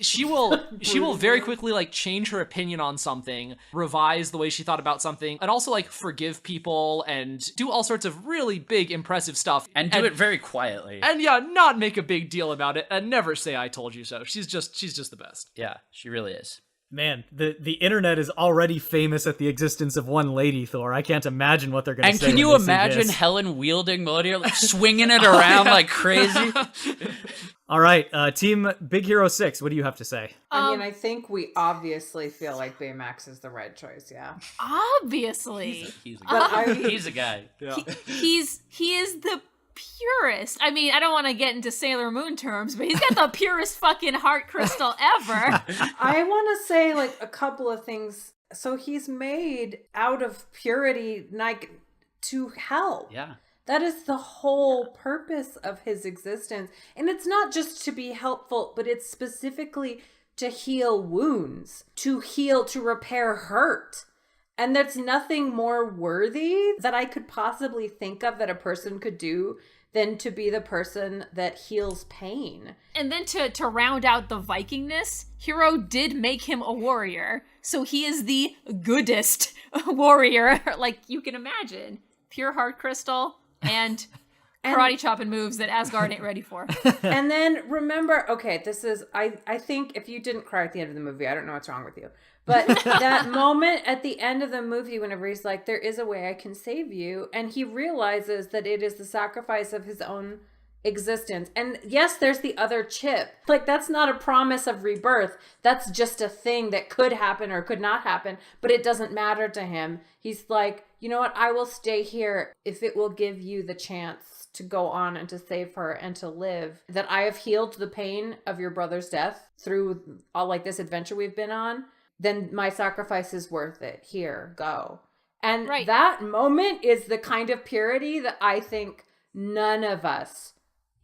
She will very quickly like change her opinion on something, revise the way she thought about something, and also like forgive people and do all sorts of really big, impressive stuff. And do it very quietly. And yeah, not make a big deal about it and never say I told you so. She's just the best. Yeah, she really is. Man, the internet is already famous at the existence of one Lady Thor. I can't imagine what they're going to say. And can you when they see imagine this. Helen wielding Mjolnir, like swinging it around like crazy? All right, Team Big Hero 6, what do you have to say? I mean, I think we obviously feel like Baymax is the right choice, yeah. Obviously. He's a But guy. I- He's a guy. Yeah. He is the purest. I mean, I don't want to get into Sailor Moon terms, but he's got the purest fucking heart crystal ever. I want to say like a couple of things. So he's made out of purity, like to help. Yeah. That is the whole purpose of his existence. And it's not just to be helpful, but it's specifically to heal wounds, to heal, to repair hurt. And there's nothing more worthy that I could possibly think of that a person could do than to be the person that heals pain. And then to round out the Vikingness, Hiro did make him a warrior. So he is the goodest warrior, like you can imagine. Pure heart crystal and karate chopping moves that Asgard ain't ready for. And then remember, okay, this is, I think if you didn't cry at the end of the movie, I don't know what's wrong with you. But that moment at the end of the movie, whenever he's like, there is a way I can save you. And he realizes that it is the sacrifice of his own existence. And yes, there's the other chip. Like, that's not a promise of rebirth. That's just a thing that could happen or could not happen, but it doesn't matter to him. He's like, you know what? I will stay here if it will give you the chance to go on and to save her and to live. That I have healed the pain of your brother's death through all like this adventure we've been on, then my sacrifice is worth it. Here, go. And that moment is the kind of purity that I think none of us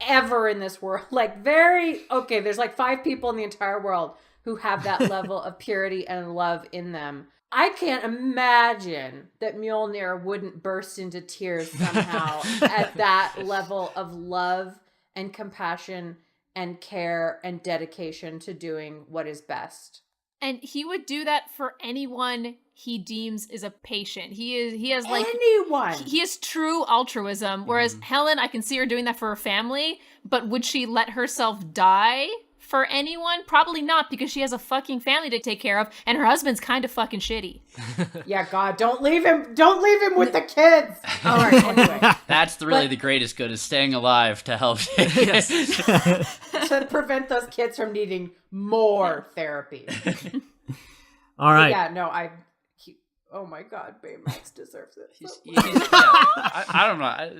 ever in this world, like there's like 5 people in the entire world who have that level of purity and love in them. I can't imagine that Mjolnir wouldn't burst into tears somehow at that level of love and compassion and care and dedication to doing what is best. And he would do that for anyone he deems is a patient. He has like anyone. He has true altruism. Whereas Helen, I can see her doing that for her family, but would she let herself die for anyone? Probably not, because she has a fucking family to take care of, and her husband's kind of fucking shitty. Yeah, God, don't leave him. Don't leave him with the kids. All right, anyway. That's really the greatest good, is staying alive to help. To prevent those kids from needing more therapy. All right. Yeah, no, oh my God, Baymax deserves it. I don't know.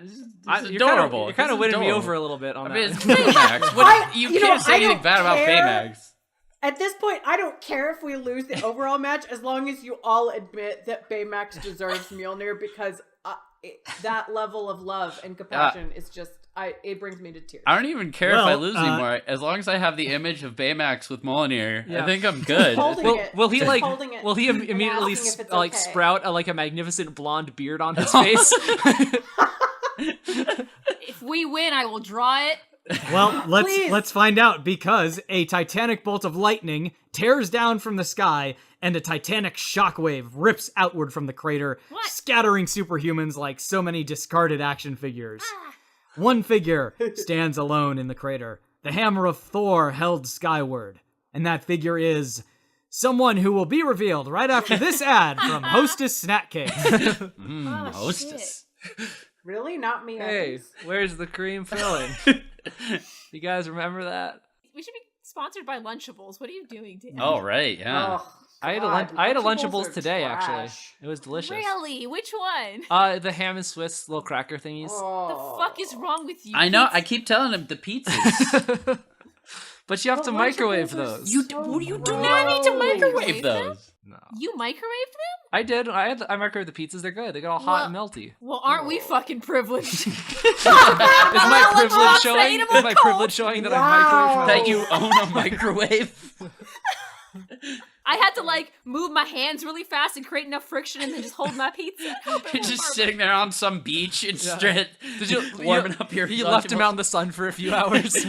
It's adorable. You're kind of winning me over a little bit on that. I mean, it's Baymax. You can't say anything bad about Baymax. At this point, I don't care if we lose the overall match, as long as you all admit that Baymax deserves Mjolnir, because that level of love and compassion is just, it brings me to tears. I don't even care if I lose anymore. As long as I have the image of Baymax with Mjolnir, I think I'm good. Will he immediately like sprout a magnificent blonde beard on his face? If we win, I will draw it. Well, let's find out, because a titanic bolt of lightning tears down from the sky and a titanic shockwave rips outward from the crater, scattering superhumans like so many discarded action figures. One figure stands alone in the crater, the hammer of Thor held skyward, and that figure is someone who will be revealed right after this ad from Hostess Snack Cake. Hostess. Really? Not me. Hey, where's the cream filling? You guys remember that? We should be sponsored by Lunchables. What are you doing, Dan? Oh, right, yeah. Oh, I had a Lunchables today, actually. It was delicious. Really? Which one? The ham and Swiss little cracker thingies. Oh. The fuck is wrong with you? I know. I keep telling him the pizzas. But you have to microwave those. You do not need to microwave those. No. You microwaved them? I did. I microwaved the pizzas. They're good. They get all hot and melty. Well, aren't we fucking privileged? Is my privilege showing? Is my privilege showing that I microwaved? That you own a microwave? I had to move my hands really fast and create enough friction, and then just hold my pizza. You're just sitting there on some beach and warming up your. You left him out in the sun for a few hours.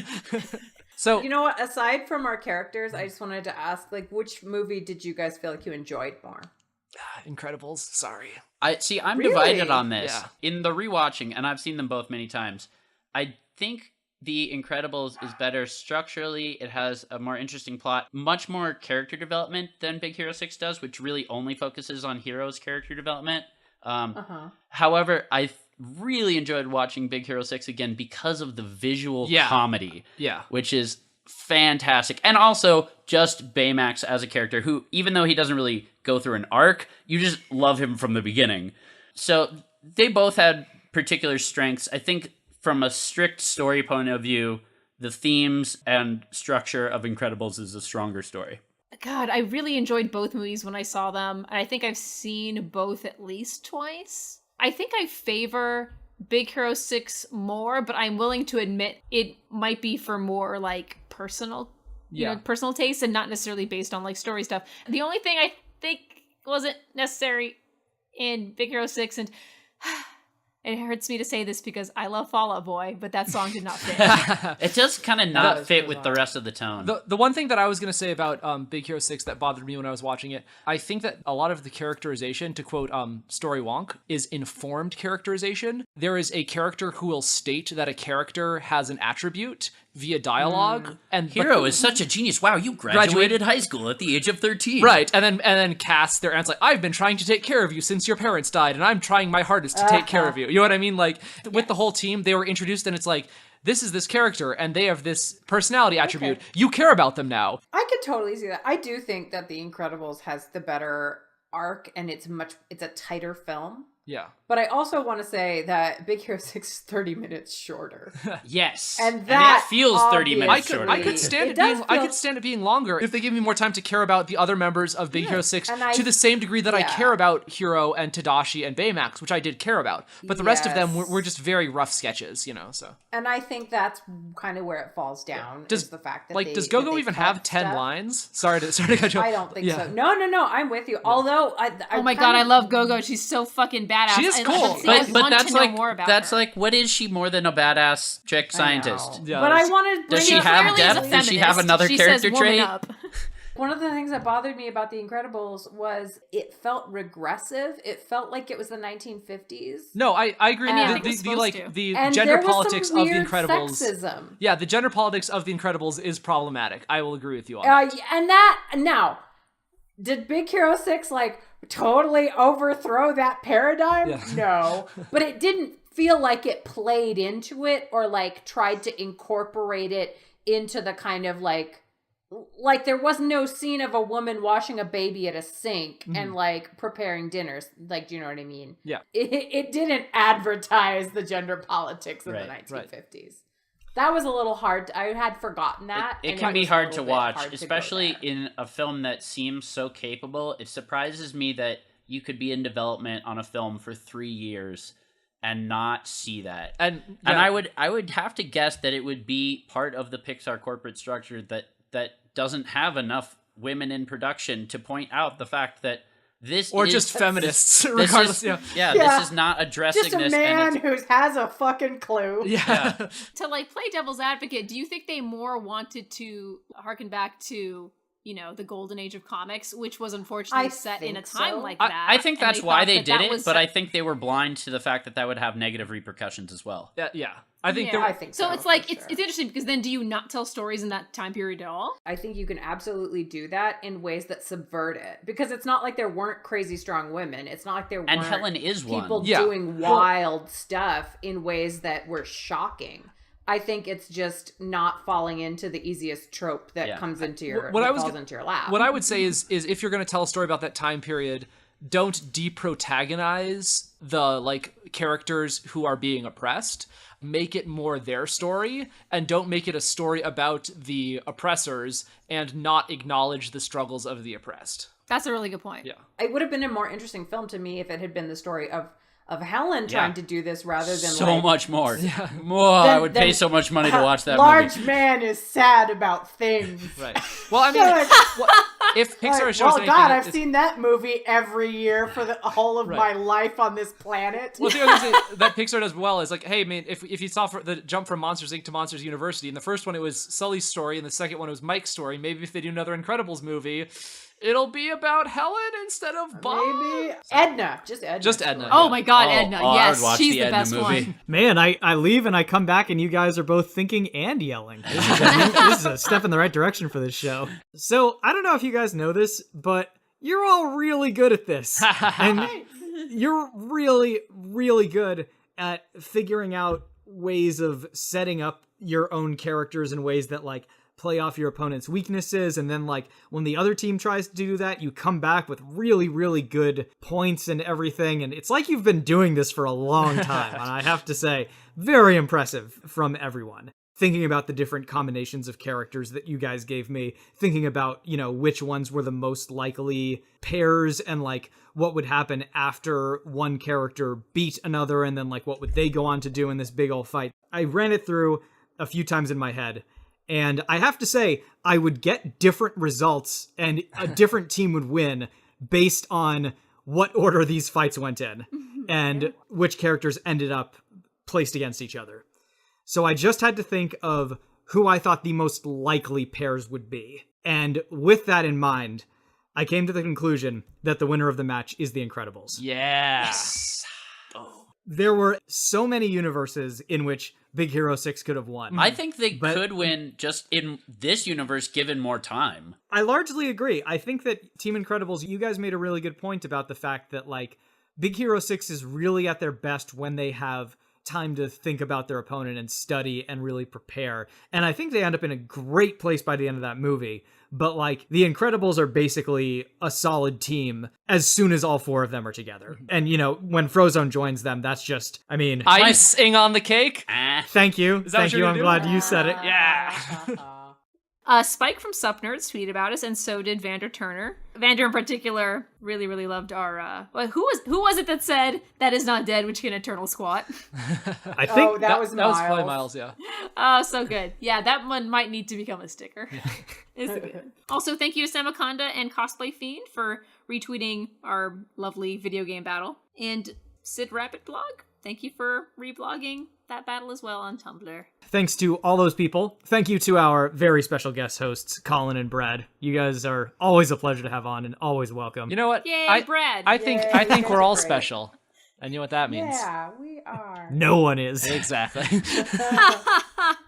So, you know what? Aside from our characters, I just wanted to ask, which movie did you guys feel like you enjoyed more? Incredibles. Sorry. I'm Really? divided on this. Yeah. In the rewatching, and I've seen them both many times, I think The Incredibles is better structurally. It has a more interesting plot, much more character development than Big Hero 6 does, which really only focuses on Hero's character development. However, I really enjoyed watching Big Hero 6 again because of the visual comedy, which is fantastic. And also just Baymax as a character who, even though he doesn't really go through an arc, you just love him from the beginning. So they both had particular strengths. I think from a strict story point of view, the themes and structure of Incredibles is a stronger story. God, I really enjoyed both movies when I saw them. And I think I've seen both at least twice. I think I favor Big Hero 6 more, but I'm willing to admit it might be for more personal, personal taste and not necessarily based on story stuff. The only thing I think wasn't necessary in Big Hero 6, and it hurts me to say this because I love Fall Out Boy, but that song did not fit. It does kind of not fit with the rest of the tone. The one thing that I was going to say about Big Hero 6 that bothered me when I was watching it, I think that a lot of the characterization, to quote Story Wonk, is informed characterization. There is a character who will state that a character has an attribute via dialogue. And Hiro is such a genius. Wow, you graduated high school at the age of 13. Right, and then cast their answer I've been trying to take care of you since your parents died, and I'm trying my hardest to take care of you. You know what I mean? With the whole team, they were introduced, and it's this is this character and they have this personality attribute. You care about them now. I could totally see that. I do think that The Incredibles has the better arc, and it's a tighter film. Yeah. But I also want to say that Big Hero 6 is 30 minutes shorter. Yes. And that it feels 30 minutes shorter. I could stand it being longer if they gave me more time to care about the other members of Big Hero 6 to the same degree that I care about Hiro and Tadashi and Baymax, which I did care about. But the rest of them were just very rough sketches, so. And I think that's kind of where it falls down, is the fact that does GoGo even have 10 lines? Sorry to cut you off. I don't think so. No, I'm with you. Although oh my god, I love GoGo. She's so fucking badass. She is cool. But that's like what is she more than a badass chick scientist? Yeah, but I wanted Does she have depth? Does she have another character trait? One of the things that bothered me about The Incredibles was it felt regressive. It felt like it was the 1950s. No, I agree. The gender politics of The Incredibles. Sexism. Yeah, the gender politics of The Incredibles is problematic. I will agree with you on that. And that now, did Big Hero 6 totally overthrow that paradigm? Yeah. No, but it didn't feel like it played into it or tried to incorporate it into the kind of like there was no scene of a woman washing a baby at a sink and preparing dinners. Do you know what I mean? Yeah. It didn't advertise the gender politics of the 1950s. Right. That was a little hard. I had forgotten that. It can be hard to watch, especially in a film that seems so capable. It surprises me that you could be in development on a film for 3 years and not see that. And I would have to guess that it would be part of the Pixar corporate structure that doesn't have enough women in production to point out the fact that this or is, just feminists, regardless. This is not addressing just a this. man who has a fucking clue. Yeah. To play devil's advocate, do you think they more wanted to harken back to the golden age of comics, which was unfortunately set in a time like that? I think that's why they did it, but I think they were blind to the fact that would have negative repercussions as well. Yeah. I think so. It's it's interesting because then do you not tell stories in that time period at all? I think you can absolutely do that in ways that subvert it, because it's not like there weren't crazy strong women. It's not like there weren't Helen is people one. doing wild stuff in ways that were shocking. I think it's just not falling into the easiest trope that comes into your falls into your lap. What I would say is if you're going to tell a story about that time period, don't deprotagonize the characters who are being oppressed. Make it more their story, and don't make it a story about the oppressors and not acknowledge the struggles of the oppressed. That's a really good point. Yeah. It would have been a more interesting film to me if it had been the story of Helen trying to do this rather than so much more. Yeah. I would pay so much money to watch that large movie. Man is sad about things. Right. Well, I mean, if Pixar shows anything... God, I've seen that movie every year for the whole of my life on this planet. Well, the other thing that Pixar does well is hey, man, if you saw the jump from Monsters, Inc. to Monsters University, in the first one it was Sully's story, and the second one it was Mike's story, maybe if they do another Incredibles movie... It'll be about Helen instead of Bob. Maybe Edna. Just Edna. Oh my god, Edna. Yes, she's the best movie. one. Man, I leave and I come back and you guys are both thinking and yelling. This is a step in the right direction for this show. So, I don't know if you guys know this, but you're all really good at this. And you're really, really good at figuring out ways of setting up your own characters in ways that play off your opponent's weaknesses, and then when the other team tries to do that, you come back with really, really good points and everything, and it's like you've been doing this for a long time, and I have to say, very impressive from everyone. Thinking about the different combinations of characters that you guys gave me, thinking about, which ones were the most likely pairs, and what would happen after one character beat another, and then what would they go on to do in this big old fight. I ran it through a few times in my head, and I have to say, I would get different results, and a different team would win based on what order these fights went in, and which characters ended up placed against each other. So I just had to think of who I thought the most likely pairs would be. And with that in mind, I came to the conclusion that the winner of the match is The Incredibles. Yeah. Yes. There were so many universes in which Big Hero 6 could have won. I think they could win just in this universe given more time. I largely agree. I think that Team Incredibles, you guys made a really good point about the fact that Big Hero 6 is really at their best when they have time to think about their opponent and study and really prepare. And I think they end up in a great place by the end of that movie. But like, the Incredibles are basically a solid team as soon as all four of them are together. And you know, when Frozone joins them, that's just, I mean, icing on the cake. thank you. Is that what Thank you're you. gonna I'm do? glad you said it. Yeah. Spike from Supnerds tweeted about us, and so did Vander Turner. Vander in particular really, really loved our. Who was it that said that is not dead, which can eternal squat? I think that was That was Miles. probably Miles, yeah. Oh, so good. Yeah, that one might need to become a sticker. It's good. Also, thank you to Samaconda and Cosplay Fiend for retweeting our lovely video game battle. And Sid Rabbit Blog, thank you for reblogging that battle as well on Tumblr. Thanks to all those people. Thank you to our very special guest hosts, Colin and Brad. You guys are always a pleasure to have on and always welcome. You know what? Yay, Brad. I think Yay, we're all great. special. And you know what that means? Yeah, we are. No one is. Exactly.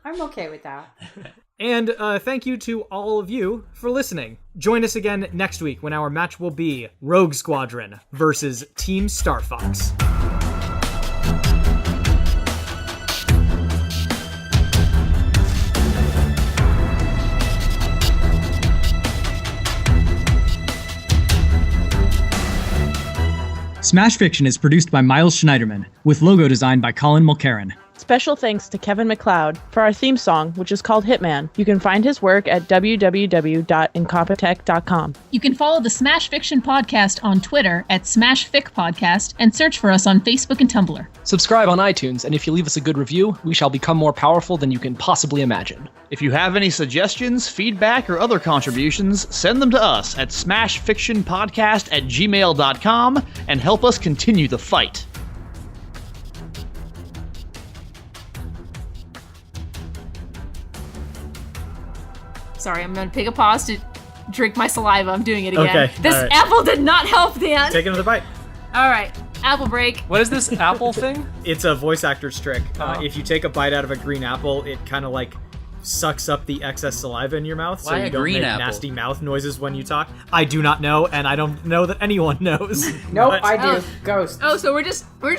I'm okay with that. And thank you to all of you for listening. Join us again next week when our match will be Rogue Squadron versus Team Star Fox. Smash Fiction is produced by Miles Schneiderman, with logo designed by Colin Mulkerin. Special thanks to Kevin MacLeod for our theme song, which is called Hitman. You can find his work at www.incompetech.com. You can follow the Smash Fiction podcast on Twitter at SmashFicPodcast and search for us on Facebook and Tumblr. Subscribe on iTunes, and if you leave us a good review, we shall become more powerful than you can possibly imagine. If you have any suggestions, feedback, or other contributions, send them to us at smashfictionpodcast@gmail.com and help us continue the fight. Sorry, I'm going to take a pause to drink my saliva. I'm doing it again. Okay, This all right. apple did not help, Dan. Take another bite. All right, apple break. What is this apple thing? It's a voice actor's trick. If you take a bite out of a green apple, it kind of like sucks up the excess saliva in your mouth, so Why you a don't green make apple? nasty mouth noises when you talk. I do not know, and I don't know that anyone knows. Nope, But- I do. Ghost. Oh, so we're just doing